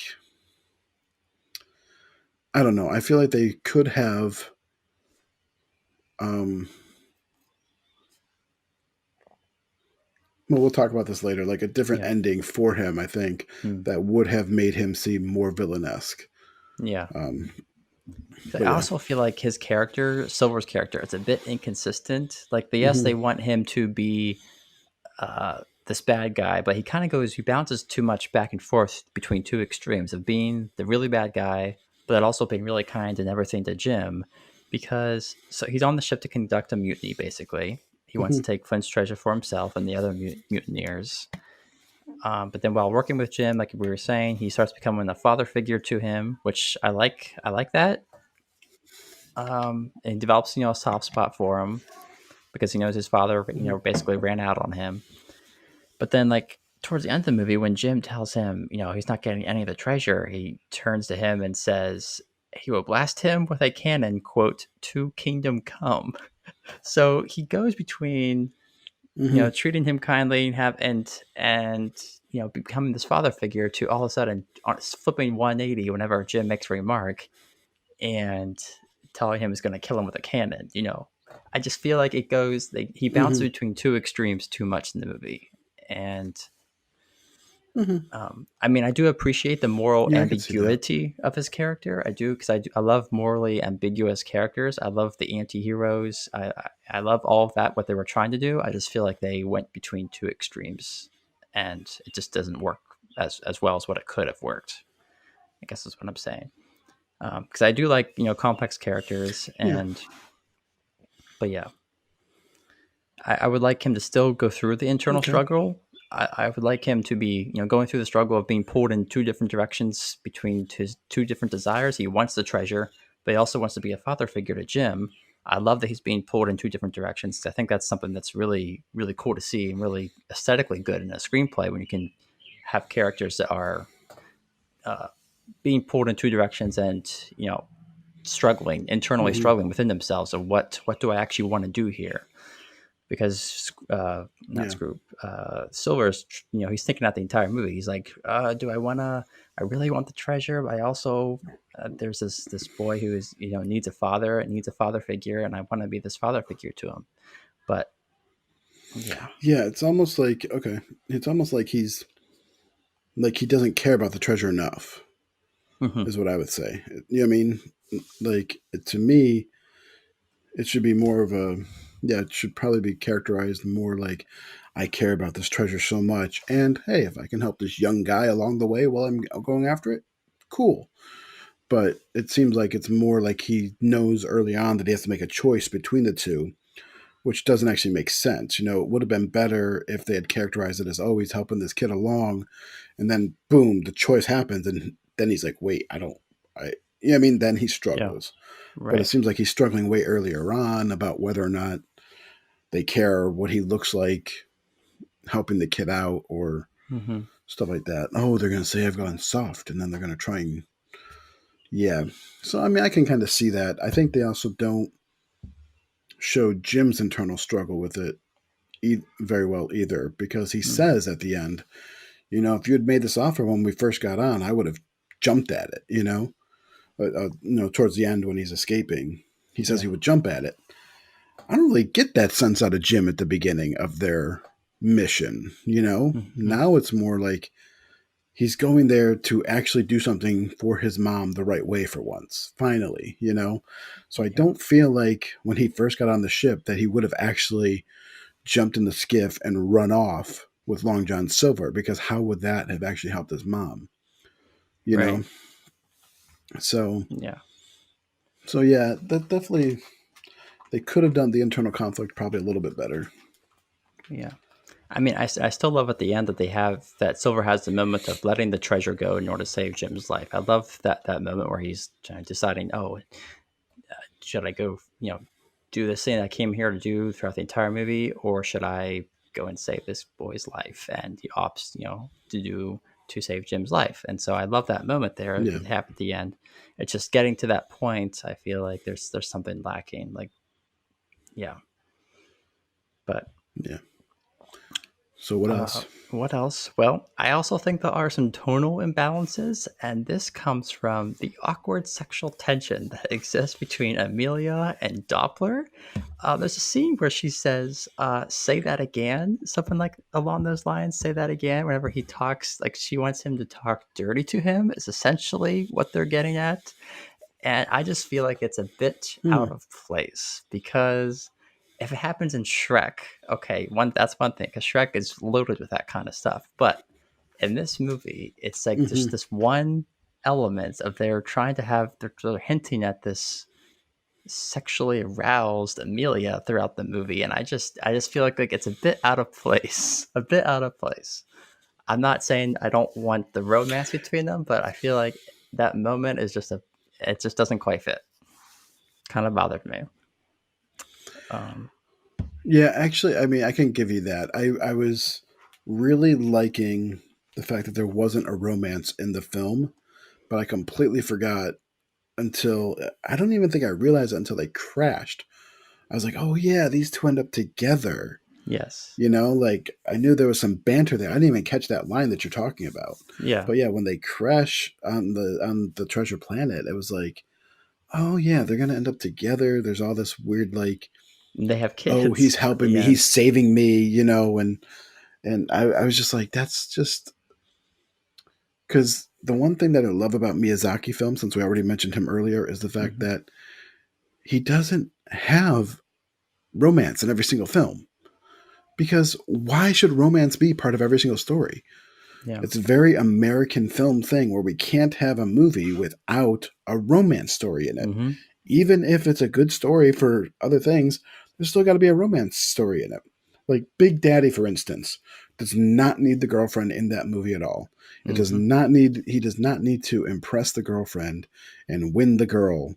I don't know. I feel like they could have. Um, well, we'll talk about this later. Like a different yeah, ending for him, I think, mm, that would have made him seem more villainesque. yeah. Um, 'Cause but I yeah. also feel like his character, Silver's character, it's a bit inconsistent. Like, yes, Hmm. they want him to be this bad guy, but he bounces too much back and forth between two extremes of being the really bad guy, but also being really kind and everything to Jim. Because so he's on the ship to conduct a mutiny, basically. He wants to Hmm. take Flynn's treasure for himself and the other mutineers. But then while working with Jim, like we were saying, he starts becoming a father figure to him, which I like. I like that. And he develops, a soft spot for him because he knows his father, Hmm. basically ran out on him. But then, like, towards the end of the movie, when Jim tells him, he's not getting any of the treasure, he turns to him and says he will blast him with a cannon, quote, to kingdom come. So he goes between, Hmm. treating him kindly and becoming this father figure to all of a sudden flipping 180 whenever Jim makes a remark and telling him he's going to kill him with a cannon. I just feel like he bounces Hmm. between two extremes too much in the movie. And Hmm. I mean, I do appreciate the moral Yeah, I could see that. ambiguity of his character. I do, because I love morally ambiguous characters. I love the anti-heroes. I love all of that, what they were trying to do. I just feel like they went between two extremes, and it just doesn't work as well as what it could have worked. I guess is what I'm saying. Because I do like complex characters, Yeah. but yeah, I would like him to still go through the internal Okay. struggle. I would like him to be, going through the struggle of being pulled in two different directions between his two different desires. He wants the treasure, but he also wants to be a father figure to Jim. I love that he's being pulled in two different directions. I think that's something that's really, really cool to see and really aesthetically good in a screenplay when you can have characters that are uh, being pulled in two directions and, struggling, internally Hmm. struggling within themselves of what do I actually want to do here? Because not Yeah. Screw Silver's, he's thinking out the entire movie. He's like, do I want to? I really want the treasure, but I also there's this boy who is needs a father, and needs a father figure, and I want to be this father figure to him. But yeah, Yeah. It's almost like, okay. It's almost like he doesn't care about the treasure enough, hmm, is what I would say. You know what I mean? Like, to me, it should be more of a, yeah, it should probably be characterized more like, I care about this treasure so much, and hey, if I can help this young guy along the way while I'm going after it, cool. But it seems like it's more like he knows early on that he has to make a choice between the two, which doesn't actually make sense. It would have been better if they had characterized it as always helping this kid along, and then boom, the choice happens, and then he's like, wait, I don't, I mean, then he yeah, struggles. But it right, seems like he's struggling way earlier on about whether or not they care what he looks like helping the kid out or hmm, stuff like that. Oh, they're going to say I've gone soft, and then they're going to try and, yeah. So, I mean, I can kind of see that. I think they also don't show Jim's internal struggle with it very well either, because he mm, says at the end, if you had made this offer when we first got on, I would have jumped at it, towards the end when he's escaping. He says yeah, he would jump at it. I don't really get that sense out of Jim at the beginning of their mission. Mm-hmm. Now it's more like he's going there to actually do something for his mom the right way for once, finally. So I Yeah. don't feel like when he first got on the ship that he would have actually jumped in the skiff and run off with Long John Silver, because how would that have actually helped his mom? You Right. know? So Yeah. so yeah, that definitely they could have done the internal conflict probably a little bit better. Yeah. I mean, I still love at the end that they have that Silver has the moment of letting the treasure go in order to save Jim's life. I love that moment where he's deciding, oh, should I go, do this thing I came here to do throughout the entire movie, or should I go and save this boy's life? And he opts, to save Jim's life. And so I love that moment there Yeah. that happened at the end. It's just getting to that point. I feel like there's something lacking. Like, yeah, but Yeah. So what else? what else? Well, I also think there are some tonal imbalances, and this comes from the awkward sexual tension that exists between Amelia and Doppler. There's a scene where she says, "Say that again," something like along those lines. Say that again. Whenever he talks, like she wants him to talk dirty to him, is essentially what they're getting at. And I just feel like it's a bit Hmm. out of place because if it happens in Shrek, okay, that's one thing because Shrek is loaded with that kind of stuff. But in this movie, it's like just Mm-hmm. this one element of they're trying to have they're hinting at this sexually aroused Amelia throughout the movie, and I just feel like it's a bit out of place, a bit out of place. I'm not saying I don't want the romance between them, but I feel like that moment is it just doesn't quite fit. Kind of bothered me. Um, Yeah, actually, I mean, I can give you that. I was really liking the fact that there wasn't a romance in the film, but I completely forgot until I don't even think I realized it until they crashed. I was like, oh yeah, these two end up together. yes. Like I knew there was some banter there. I didn't even catch that line that you're talking about. Yeah. But yeah, when they crash on the treasure planet, it was like, oh yeah, they're gonna end up together. There's all this weird like, And they have oh, kids he's at helping the me, end. he's saving me. And I was just like, that's just because the one thing that I love about Miyazaki films, since we already mentioned him earlier, is the fact Hmm. that he doesn't have romance in every single film. Because why should romance be part of every single story? Yeah. It's a very American film thing where we can't have a movie without a romance story in it. Hmm. Even if it's a good story for other things, there's still got to be a romance story in it. Like Big Daddy, for instance, does not need the girlfriend in that movie at all. Hmm. He does not need to impress the girlfriend and win the girl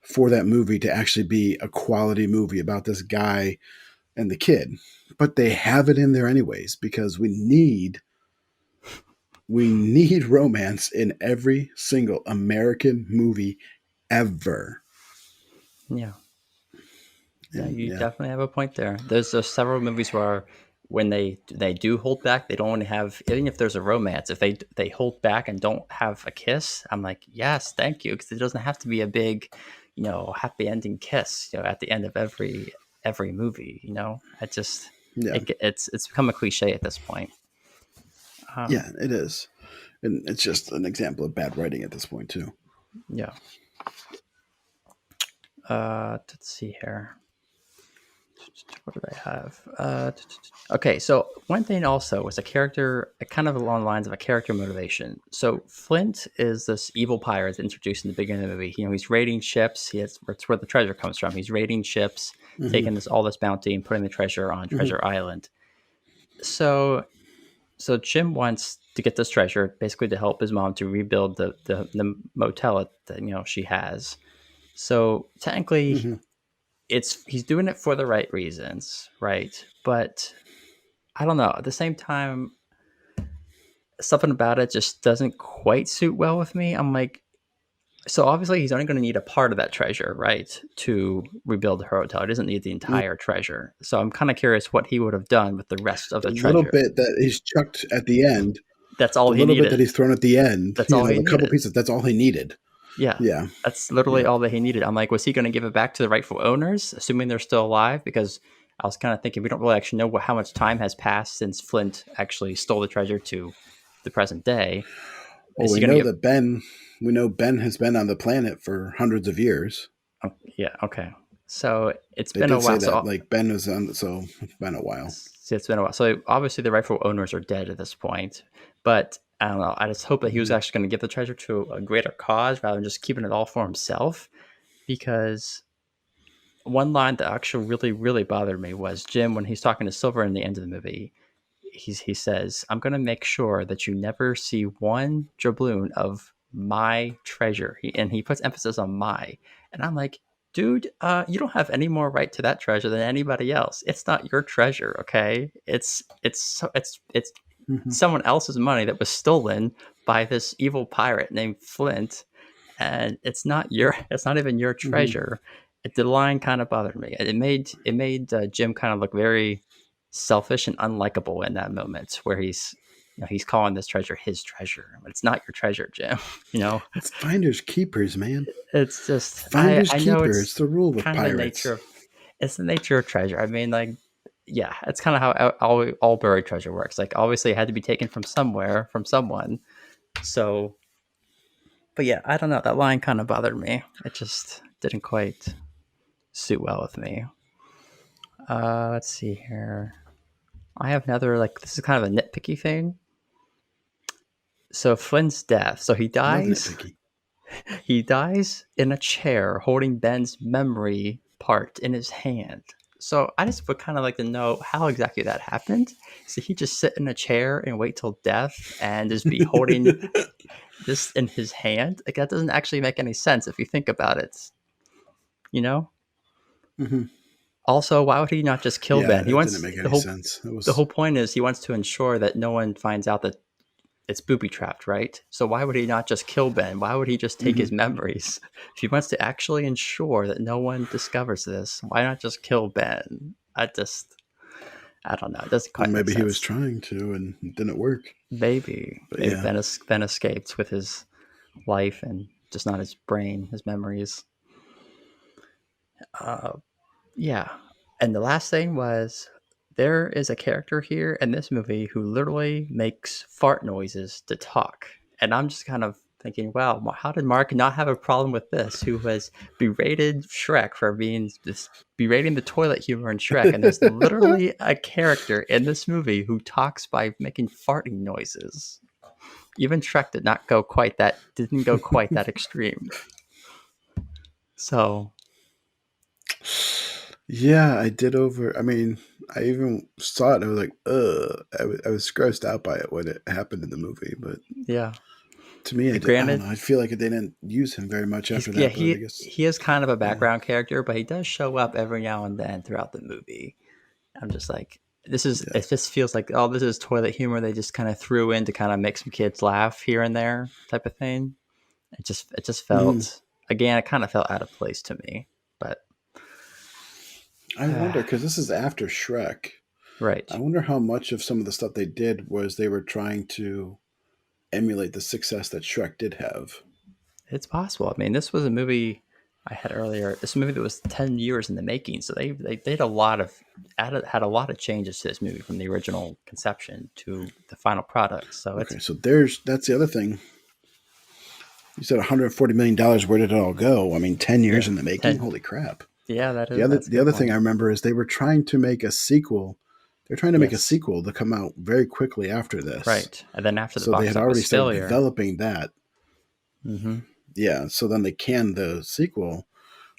for that movie to actually be a quality movie about this guy and the kid. But they have it in there anyways because we need romance in every single American movie ever. Yeah. Yeah. And You yeah. definitely have a point there. There's several movies where when they do hold back, they don't want to have even if there's a romance. If they hold back and don't have a kiss, I'm like, yes, thank you, because it doesn't have to be a big, happy ending kiss. At the end of every movie. I just Yeah. it's become a cliche at this point. Um, Yeah, it is. And it's just an example of bad writing at this point too. yeah. Let's see here. What did I have? Okay, so one thing also was a character, kind of along the lines of a character motivation. So Flint is this evil pirate introduced in the beginning of the movie. He's raiding ships. It's where the treasure comes from. He's raiding ships, Mm-hmm. taking all this bounty and putting the treasure on Mm-hmm. Treasure Island. So so Jim wants to get this treasure basically to help his mom to rebuild the motel that she has. So technically, Mm-hmm. he's doing it for the right reasons, right? But I don't know. At the same time, something about it just doesn't quite suit well with me. I'm like, so obviously he's only going to need a part of that treasure, right, to rebuild the hotel. He doesn't need the entire treasure. So I'm kind of curious what he would have done with the rest of The the little treasure. bit that he's chucked at the end, That's all the he little bit that needed. he's thrown at the end, That's all he a couple needed. pieces, that's all he needed. Yeah, Yeah. that's literally Yeah. all that he needed. I'm like, was he going to give it back to the rightful owners, assuming they're still alive? Because I was kind of thinking we don't really actually know how much time has passed since Flint actually stole the treasure to the present day. Well, Is he we going to know give? that Ben. We know Ben has been on the planet for hundreds of years. Oh, yeah, okay. So it's They been a did say while. that, like Ben was on. So it's been a while. So it's been a while. So obviously the rightful owners are dead at this point. But I don't know. I just hope that he was Hmm. actually going to give the treasure to a greater cause rather than just keeping it all for himself. Because one line that actually really, really bothered me was Jim when he's talking to Silver in the end of the movie. He says, "I'm going to make sure that you never see one doubloon of my treasure," and he puts emphasis on "my," and I'm like, "Dude, you don't have any more right to that treasure than anybody else. It's not your treasure, okay? It's Hmm. someone else's money that was stolen by this evil pirate named Flint, and it's not even your Hmm. treasure." The line kind of bothered me. It made Jim kind of look very selfish and unlikable in that moment where he's calling this treasure his treasure, but it's not your treasure, Jim. you know It's finders keepers, man. it's just I Finders I know keepers. it's It's the rule with kind of the pirates. nature of it's the nature of treasure. I mean, like, yeah, it's kind of how all buried treasure works. Like, obviously it had to be taken from somewhere, from someone. So, but yeah, I don't know, that line kind of bothered me. It just didn't quite suit well with me. Let's see here. I have another, like, this is kind of a nitpicky thing. So Flynn's death. So he Love dies. nitpicky. He dies in a chair holding Ben's memory part in his hand. So I just would kind of like to know how exactly that happened. So he just sit in a chair and wait till death and just be holding this in his hand? Like, that doesn't actually make any sense if you think about it. You know. Hmm. Also, why would he not just kill Yeah, Ben? He it didn't wants make the any whole sense. It the was. whole point is he wants to ensure that no one finds out that it's booby trapped, right? So why would he not just kill Ben? Why would he just take his Hmm. memories? If he wants to actually ensure that no one discovers this, why not just kill Ben? I don't know. It doesn't Well, quite make maybe he was sense. trying to, and it didn't work. But Maybe yeah, Ben escaped with his life and just not his brain, his memories. Uh, yeah. And the last thing was there is a character here in this movie who literally makes fart noises to talk. And I'm just kind of thinking, wow, how did Mark not have a problem with this? Who has berated Shrek for being this berating the toilet humor in Shrek, and there's literally a character in this movie who talks by making farting noises. Even Shrek didn't go quite that extreme. So yeah, I did over. I mean, I even saw it. And I was like, ugh. I was grossed out by it when it happened in the movie. But yeah, to me, I don't granted, know. I feel like they didn't use him very much he's after yeah that. But I guess, he is kind of a yeah, background character, but he does show up every now and then throughout the movie. I'm just like, yeah. it just feels like, oh, this is toilet humor they just kind of threw in to kind of make some kids laugh here and there type of thing. It just Hmm. felt, again, it kind of felt out of place to me. But I wonder because this is after Shrek. I right, wonder how much of some of the stuff they did was they were trying to emulate the success that Shrek did have. it's possible. I mean, this was a movie I had earlier. This movie that was 10 years in the making, so they did a lot of had a lot of changes to this movie from the original conception to the final product. So it's Okay, so that's the other thing. You said $140 million. Where did it all go? I mean, 10 years yeah, in the making. 10. Holy crap! Yeah, that's a The good other thing I point. remember is they were trying to make a sequel. They're trying to make a Yes, sequel to come out very quickly after this. right. And then after the So they box had already office started failure, developing that. hmm Yeah. So then they canned the sequel,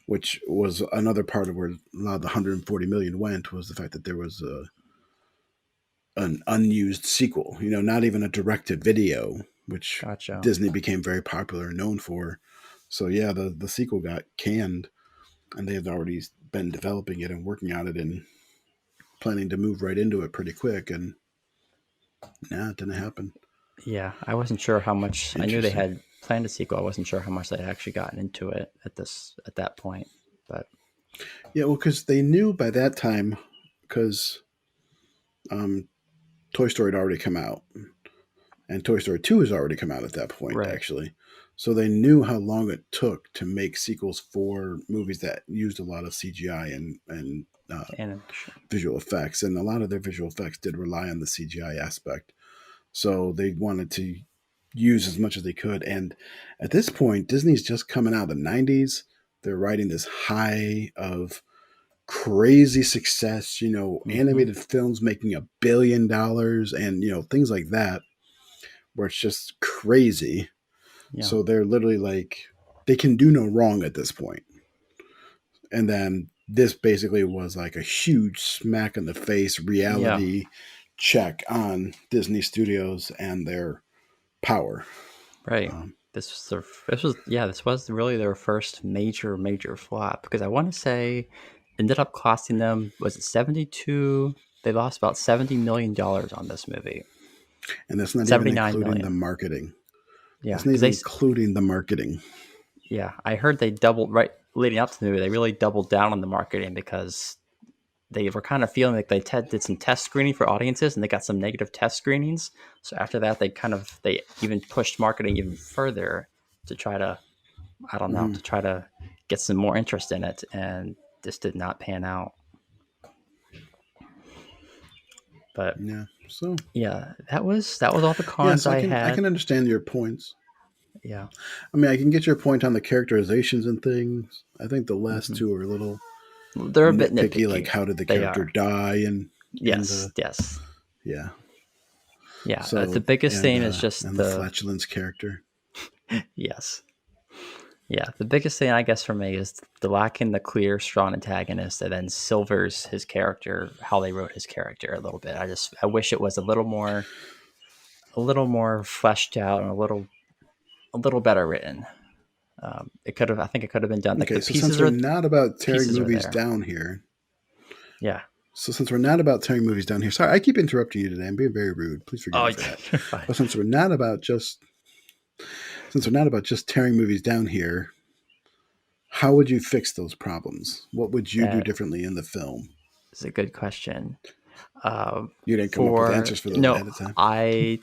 which was another part of where a lot of the 140 million went was the fact that there was an unused sequel. Not even a directed video, which gotcha. Disney became very popular and known for. So yeah, the sequel got canned, and they had already been developing it and working on it and planning to move right into it pretty quick. And nah, it didn't happen. Yeah, I wasn't sure how much. I knew they Interesting. had planned a sequel. I wasn't sure how much they'd actually gotten into it at that point. But Yeah, well, because they knew by that time, because um, Toy Story had already come out, and Toy Story 2 has already come out at that point, right, actually. So they knew how long it took to make sequels for movies that used a lot of CGI and Animation. visual effects, and a lot of their visual effects did rely on the CGI aspect. So they wanted to use as much as they could. And at this point, Disney's just coming out of the 90s. They're riding this high of crazy success, Mm-hmm. animated films making $1 billion and, things like that, where it's just crazy. Yeah. So they're literally like, they can do no wrong at this point. And then this basically was like a huge smack in the face Yeah. reality check on Disney Studios and their power. Right. Um, This was really their first major flop, because I want to say ended up costing them, was it 72? They lost about $70 million on this movie. and that's not even 79 including the million. marketing. Yeah, That's not because even including the marketing. yeah, I heard they doubled, right leading up to the movie. They really doubled down on the marketing, because they were kind of feeling like did some test screening for audiences, and they got some negative test screenings. So after that, they even pushed marketing even further to try to, I don't know, Hmm. to try to get some more interest in it, and this did not pan out. But Yeah. So yeah, that was all the yeah, cons so I I can I had. can understand your points. Yeah. I mean, I can get your point on the characterizations and things. I think the last Hmm. two are a little They're a bit nitpicky, like nitpicky. how did the They character are. die and in Yes. the Yes. yeah. Yeah. The So biggest thing is just and the flatulence character. yes. Yeah, the biggest thing I guess for me is the lacking the clear, strong antagonist, and then Silver's his character, how they wrote his character a little bit. I wish it was a little more fleshed out, and a little better written. I think it could have been done. Like Okay, so since we're not about tearing pieces are movies there. down here, Yeah. so since we're not about tearing movies down here, sorry, I keep interrupting you today. I'm being very rude. Please forgive Oh, me for that. you're fine. But since we're not about just tearing movies down here, how would you fix those problems? What would you do That differently in the film? is a good question. You didn't come up with For answers for those no, ahead of time. I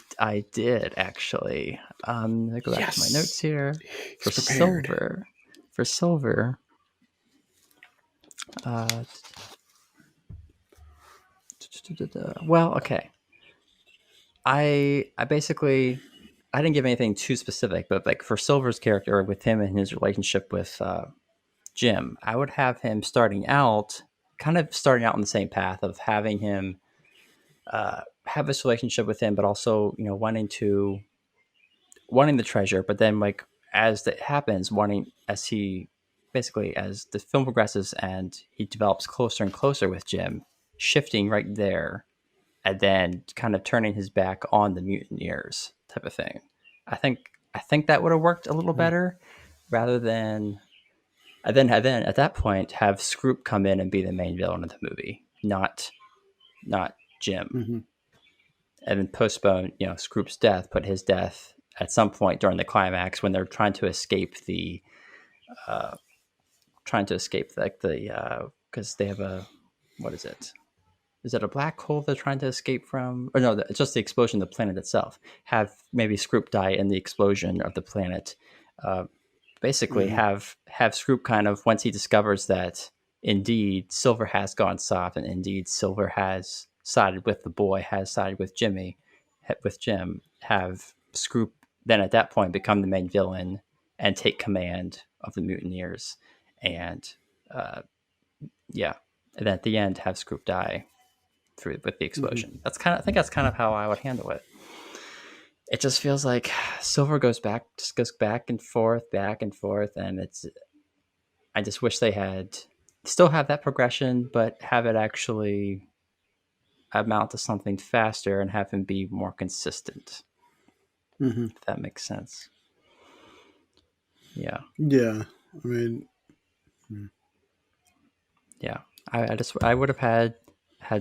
did actually. Let me go back to my notes Yes, here. For he's prepared. silver, for silver, uh, well, okay. I basically I didn't give anything too specific, but like for Silver's character with him and his relationship with Jim, I would have him starting out on the same path of having him have this relationship with him, but also wanting the treasure, but then like as that happens, wanting as he basically as the film progresses and he develops closer and closer with Jim, shifting right there, and then kind of turning his back on the mutineers type of thing. I think that would have worked a little Mm-hmm. better, rather than and then at that point have Scroop come in and be the main villain of the movie, not Jim, Mm-hmm. and then postpone Scroop's death, put his death at some point during the climax when they're uh, trying to escape like because they have a, what is it? Is it a black hole they're trying to escape from? Or no, it's just the explosion of the planet itself. Have maybe Scroop die in the explosion of the planet. Uh, Basically, Mm-hmm. have Scroop kind of, once he discovers that indeed Silver has gone soft, and indeed Silver has sided with the boy, has sided with Jim. Have Scroop then at that point become the main villain and take command of the mutineers, and uh, yeah, and then at the end have Scroop die through with the Mm-hmm. explosion. I think that's kind of how I would handle it. It just feels like Silver goes back and forth, and I just wish they had still have that progression, but have it actually amount to something faster and have him be more consistent. Mm-hmm. If that makes sense. Yeah, Yeah, I mean, mm. yeah. I would have had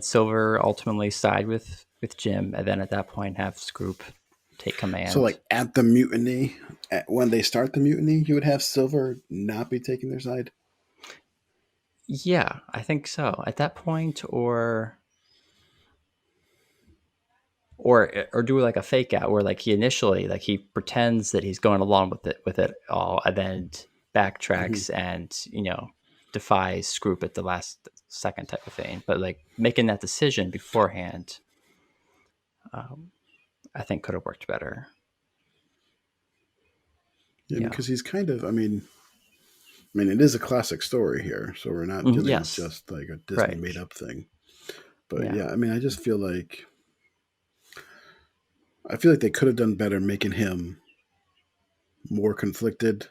Silver ultimately side with Jim, and then at that point have Scroop take So command. like at the mutiny, when they start the mutiny, you would have Silver not be taking their side. Yeah, I think so. At that point, or do like a fake out where like he initially like he pretends that he's going along with it all, and then Hmm. backtracks and defies Scroop at the last second type of thing. But like making that decision beforehand, um, I think could have worked better. Yeah, Yeah. because he's kind of. I mean, it is a classic story here, so we're not Mhm, dealing with yes. just like a Disney Right. made up thing. But Yeah. yeah, I mean, I feel like they could have done better making him more conflicted.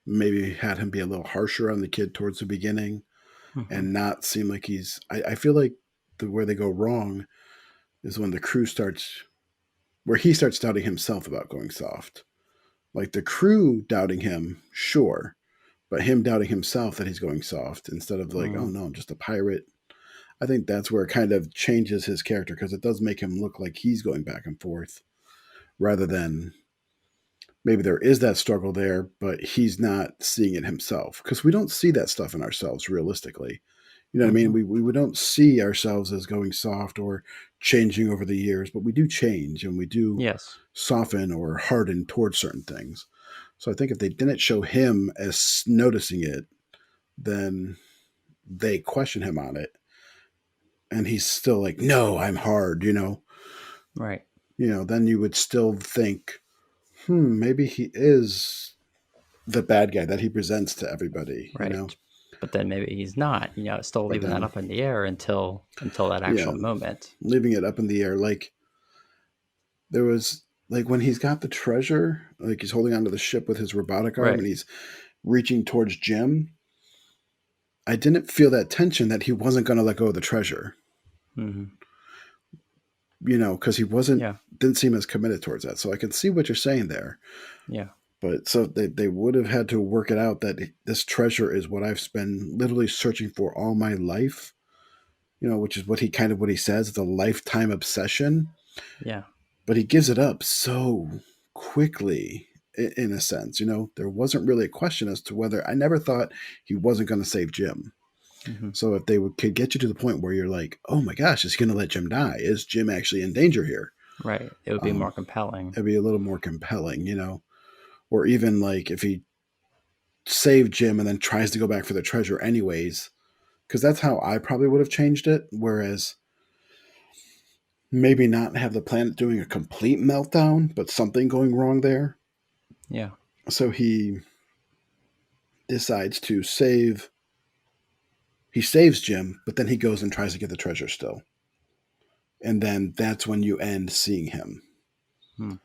Maybe had him be a little harsher on the kid towards the beginning, Hmm. and not seem like he's. I feel like where they go wrong is when the crew starts, where he starts doubting himself about going soft. Like the crew doubting him, sure, but him doubting himself that he's going soft instead of like, oh Mm, no, I'm just a pirate. I think that's where it kind of changes his character because it does make him look like he's going back and forth rather than maybe there is that struggle there, but he's not seeing it himself because we don't see that stuff in ourselves realistically. You know what I mean? hmm. We don't see ourselves as going soft or changing over the years, but we do change and we do Yes. soften or harden towards certain things. So I think if they didn't show him as noticing it, then they question him on it, and he's still like, "No, I'm hard," Right. Then you would still think, maybe he is the bad guy that he. Presents to everybody. Right. But then maybe he's not. It's still But leaving that then, up in the air until that yeah, actual moment. leaving it up in the air. Like there was, like when he's got the treasure, like he's holding onto the ship with his robotic arm, Right. and he's reaching towards Jim. I didn't feel that tension that he wasn't going to let go of the treasure. Hmm. Because he wasn't Yeah. didn't seem as committed towards that. So I can see what you're saying there. Yeah. But so they would have had to work it out that this treasure is what I've been literally searching for all my life, which is what he says. It's a lifetime obsession, Yeah. but he gives it up so quickly in a sense. There wasn't really a question as to whether I never thought he wasn't going to save Jim. Hmm. So if could get you to the point where you're like, oh my gosh, is he going to let Jim die? Is Jim actually in danger here? Right. It would be more Um, compelling. it'd be a little more compelling. Or even like if he saved Jim and then tries to go back for the treasure anyways, because that's how I probably would have changed it. Whereas maybe not have the planet doing a complete meltdown, but something going wrong there. Yeah. So he decides to save. He saves Jim, but then he goes and tries to get the treasure still. And then that's when you end seeing him. Hmm.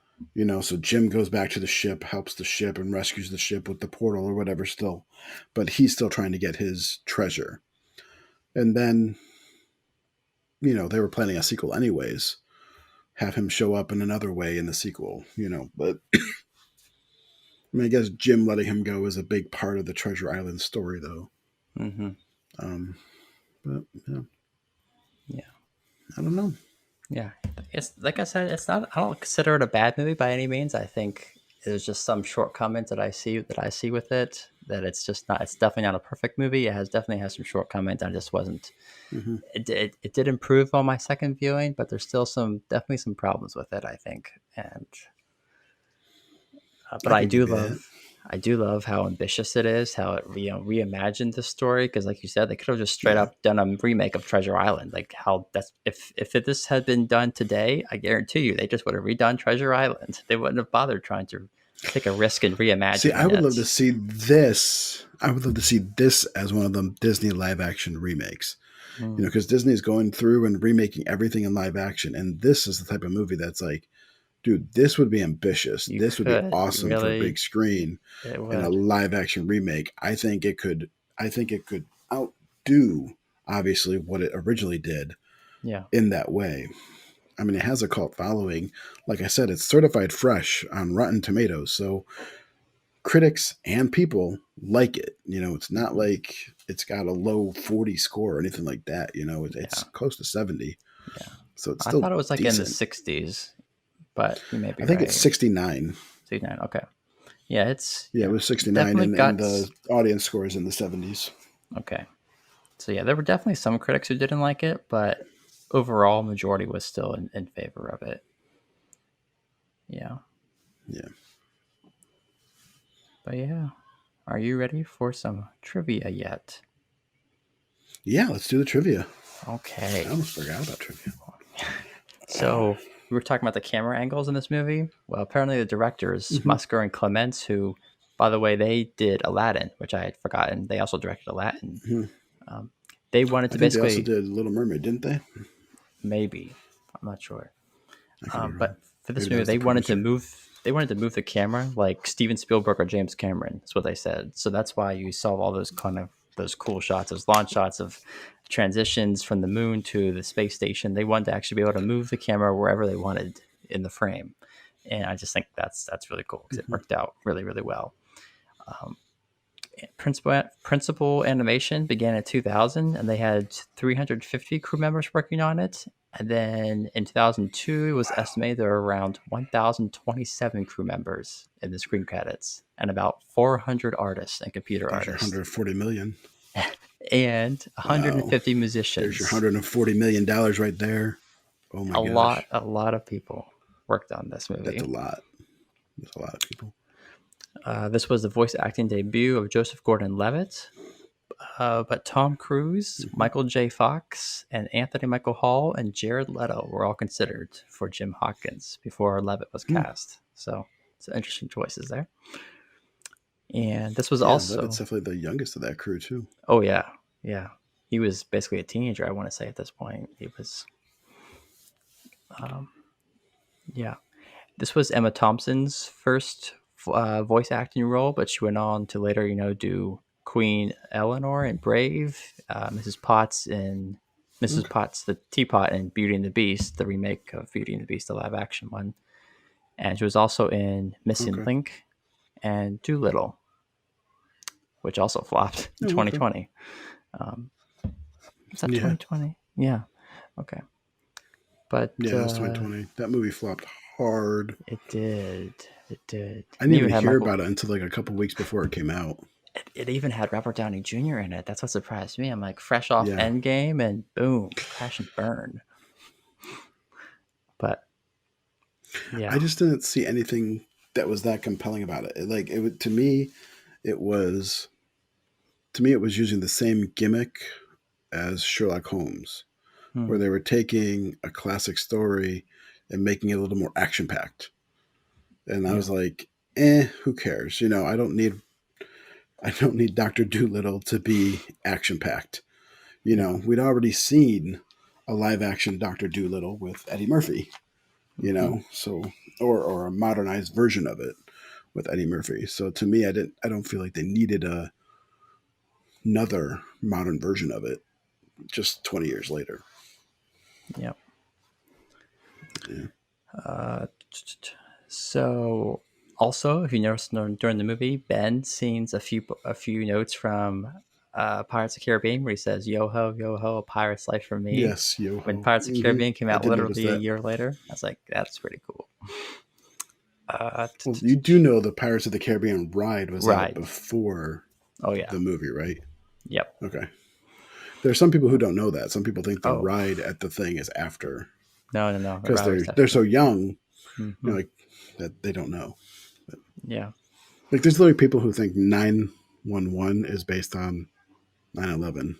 So Jim goes back to the ship, helps the ship, and rescues the ship with the portal or whatever still. But he's still trying to get his treasure. And then, they were planning a sequel anyways. Have him show up in another way in the sequel. But I guess Jim letting him go is a big part of the Treasure Island story, though. Hmm. Um, but yeah, Yeah. I don't know. Yeah. It's like I said, it's not. I don't consider it a bad movie by any means. I think there's just some shortcomings that I see with it. That it's just not. It's definitely not a perfect movie. Definitely has some shortcomings. I just wasn't. Hmm. It did improve on my second viewing, but there's still definitely some problems with it, I think. And but I could give you that. I do love how ambitious it is, how it reimagined the story. Because like you said, they could have just straight Yeah. up done a remake of Treasure Island. Like how that's if this had been done today, I guarantee you they just would have redone Treasure Island. They wouldn't have bothered trying to take a risk in See, I reimagining would love to it. see this. I would love to see this as one of the Disney live action remakes. Mm, Because Disney's going through and remaking everything in live action, and this is the type of movie that's like, dude, this would be ambitious. you This would be could, you awesome for a big really, screen it and a would, live action remake. I think it could. I think it could outdo obviously what it originally did yeah, in that way. I mean, it has a cult following. Like I said, it's certified fresh on Rotten Tomatoes, so critics and people like it. It's not mhm, like it's got a low 40 score or anything like that. It's yeah, close to 70, yeah. so it's I still thought it was like in the decent. 60s, but you may I be think it's right. 69. 69. Okay. Yeah, it's Yeah, it was 69, definitely and got the audience score is in the 70s. okay. So yeah, there were definitely some critics who didn't like it, but overall, majority was still in favor of it. Yeah. Yeah. But yeah. Are you ready for some trivia yet? Yeah, let's do the trivia. I Okay. almost forgot about trivia. So we were talking about the camera angles in this movie. Well, apparently the directors, Mm-hmm. Musker and Clements, who, by the way, they did Aladdin, which I had forgotten. They also directed Aladdin. Mm-hmm. Um, they wanted I to think they also basically, did Little Mermaid, didn't they? maybe, I'm not sure. I could be wrong. But for this Maybe that movie, was the they wanted to producer. move. They wanted to move the camera like Steven Spielberg or James Cameron. That's what they said. So that's why you saw all those kind of those cool shots, those launch shots of transitions from the moon to the space station. They wanted to actually be able to move the camera wherever they wanted in the frame, and I just think that's really cool because it Mm-hmm. worked out really well. Um, principal animation began in 2000, and they had 350 crew members working on it. And then in 2002, it was estimated there were around 1,027 crew members in the screen credits, and about 400 artists and computer There's your artists, 140 million. and Wow. 150 There's your musicians. $140 million right there. Oh my gosh. A lot of people worked on this That's movie. a lot. That's a lot of people. This was the voice acting debut of Joseph Gordon-Levitt, but Tom Cruise, Mm-hmm. Michael J. Fox, and Anthony Michael Hall and Jared Leto were all considered for Jim Hawkins before Levitt was Mm. cast. So some interesting choices there. And this was Yeah, Levitt's also, definitely the youngest of that crew too. oh yeah, yeah, he was basically a teenager. I want to say at this point he was, um, yeah. This was Emma Thompson's first voice acting role, but she went on to later, do Queen Eleanor in Brave, Mrs. Potts in Mrs. Okay. Potts the Teapot in Beauty and the Beast, the remake of Beauty and the Beast, the live action one, and she was also in Missing Okay. Link and Doolittle, which also flopped in Oh, okay. 2020. Um, was that Yeah. 2020? Yeah. Okay. But Yeah, that's 2020. That movie flopped hard. it did. It did. I And didn't even even had hear Michael. about it until like a couple weeks before it came out. It even had Robert Downey Jr. in it. That's what surprised me. I'm like, fresh off Yeah. Endgame, and boom, crash and burn. But I yeah, just didn't see anything that was that compelling about it. Like to me, it was it was using the same gimmick as Sherlock Holmes, where hmm. they were taking a classic story and making it a little more action packed. And I Yeah, was like, who cares? I don't need Doctor Doolittle to be action packed. yeah, We'd already seen a live action Doctor Doolittle with Eddie Murphy. hmm, So or a modernized version of it with Eddie Murphy. So to me, I don't feel like they needed another modern version of it just 20 years later. yeah. Yeah. Uh, so also, if you notice during the movie, Ben sings a few notes from Pirates of the Caribbean, where he says yo ho, a pirate's life for me." Yes, yo When ho. Pirates of the Caribbean came I out did notice literally a that. year later, I was like, "That's pretty cool." Uh, Well, you do know the Pirates of the Caribbean ride was out Ride. before Oh yeah. the movie, right? Yep. Okay. There are some people who don't know that. Some people think the Oh ride at the thing is after no, no, no. The because ride was they're so definitely. young, Hmm. like that they don't know. But, Yeah. like there's literally people who think 911 is based on 9/11.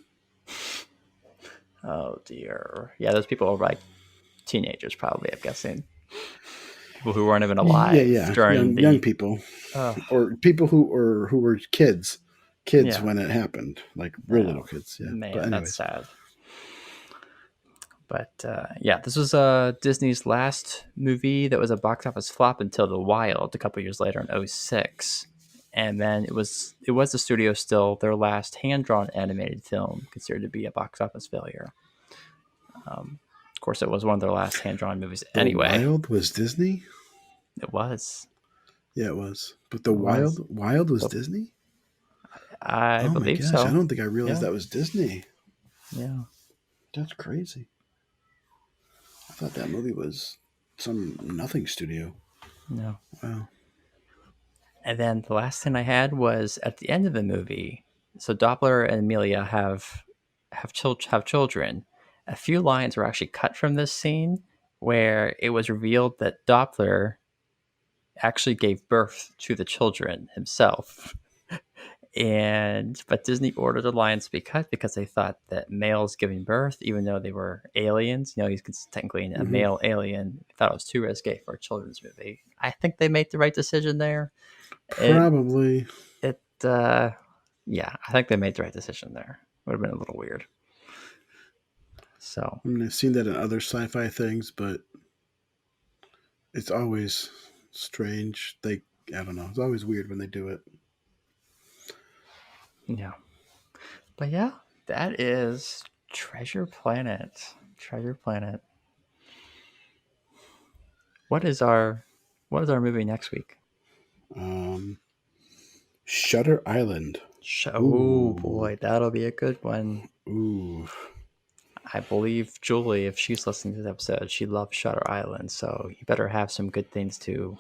Oh dear. Yeah, those people are like teenagers, probably. I'm guessing people who weren't even Yeah, alive yeah, during young the. people Oh or people who were kids yeah. when it happened, like real little Oh kids. Yeah, but man, that's anyways, sad. But yeah, this was Disney's last movie that was a box office flop until The Wild a couple years later in '06. And then it was the studio still their last hand drawn animated film considered to be a box office failure. Of course, it was one of their last hand drawn movies The anyway. Wild was Disney. It was. Yeah, it was. But the It was. Wild was The, Disney. I Oh my believe gosh, I so. don't think I realized Yeah. that was Disney. Yeah. That's crazy. I thought that movie was some nothing studio. No. Wow. And then the last thing I had was at the end of the movie. So Doppler and Amelia have children. A few lines were actually cut from this scene where it was revealed that Doppler actually gave birth to the children himself. But Disney ordered the lions to be cut because they thought that males giving birth, even though they were aliens, he's technically a male alien, thought it was too risque for a children's movie. I think they made the right decision there. Probably. Yeah, I think they made the right decision there. Would have been a little weird. So I mean, I've seen that in other sci-fi things, but it's always strange. I don't know. It's always weird when they do it. Yeah. But yeah, that is Treasure Planet. Treasure Planet. What is our movie next week? Shutter Island. Oh boy, that'll be a good one. Ooh. I believe Julie, if she's listening to this episode, she loves Shutter Island. So you better have some good things you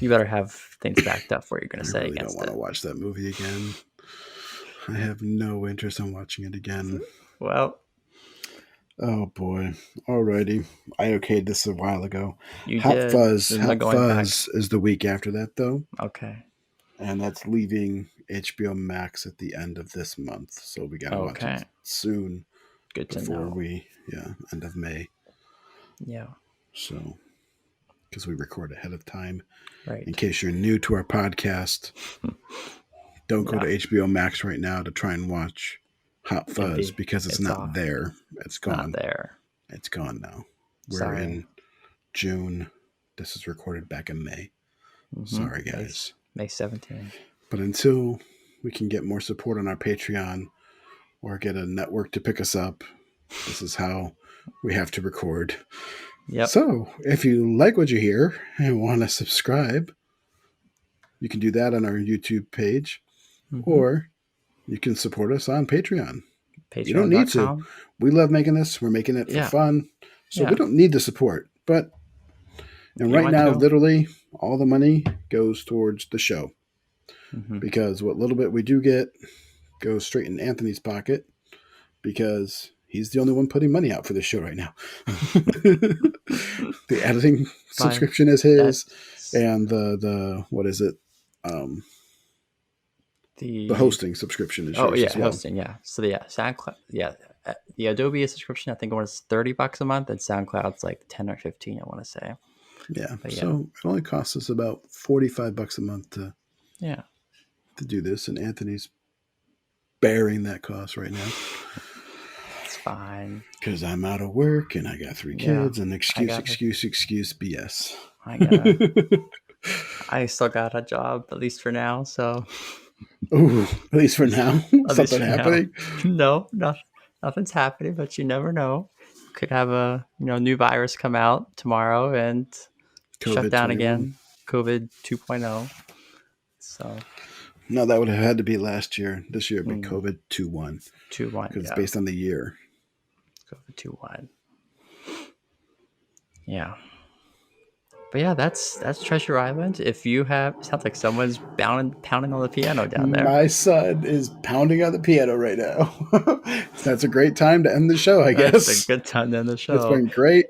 better have things backed up for you're going to say really against don't want to watch that movie again. I have no interest in watching it again. Well, oh boy. Alrighty. I okayed this a while ago. You Hot did. Fuzz. There's no Hot going Fuzz is the week after that, though. Okay. And that's leaving HBO Max at the end of this month. So we got to watch it soon. Good to before know. End of May. Yeah. So, because we record ahead of time. Right. In case you're new to our podcast, don't go to HBO Max right now to try and watch Hot Fuzz because it's not off. There. It's gone. Not there. It's gone now. We're in June. This is recorded back in May. Mm-hmm. Sorry, guys. May 17th. But until we can get more support on our Patreon or get a network to pick us up, this is how we have to record. Yep. So if you like what you hear and want to subscribe, you can do that on our YouTube page, or you can support us on Patreon. You don't need to. We love making this. We're making it for fun. So we don't need the support. And right now, literally, all the money goes towards the show. Because what little bit we do get goes straight in Anthony's pocket because he's the only one putting money out for this show right now. The editing subscription is his, and the what is it? The hosting subscription is yours as well. Hosting, yeah. So SoundCloud, the Adobe subscription I think was $30 a month, and SoundCloud's like 10 or 15, I want to say. Yeah. So it only costs us about $45 a month to do this, and Anthony's bearing that cost right now. It's fine. Because I'm out of work and I got 3 kids and excuse BS. I still got a job, at least for now, so. Ooh, at least for now? Something happening? No, nothing's happening, but you never know. Could have a new virus come out tomorrow and COVID shut down 21. Again. COVID 2.0. So. No, that would have had to be last year. This year would be COVID 2.1. 2.1, because it's based on the year. COVID 2.1. Yeah. But yeah, that's Treasure Island. If you sounds like someone's pounding on the piano down there. My son is pounding on the piano right now. That's a great time to end the show, I guess. It's a good time to end the show. It's been great.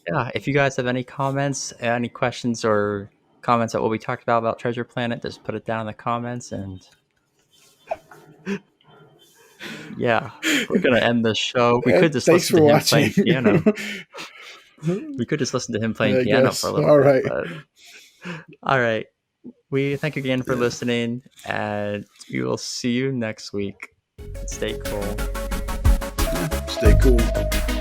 Yeah, if you guys have any comments, any questions or comments at what we talked about Treasure Planet, just put it down in the comments. And yeah, we're going to end the show. We could just listen to him playing piano. We could just listen to him playing piano for a little bit. But... All right. We thank you again for listening, and we will see you next week. Stay cool. Stay cool.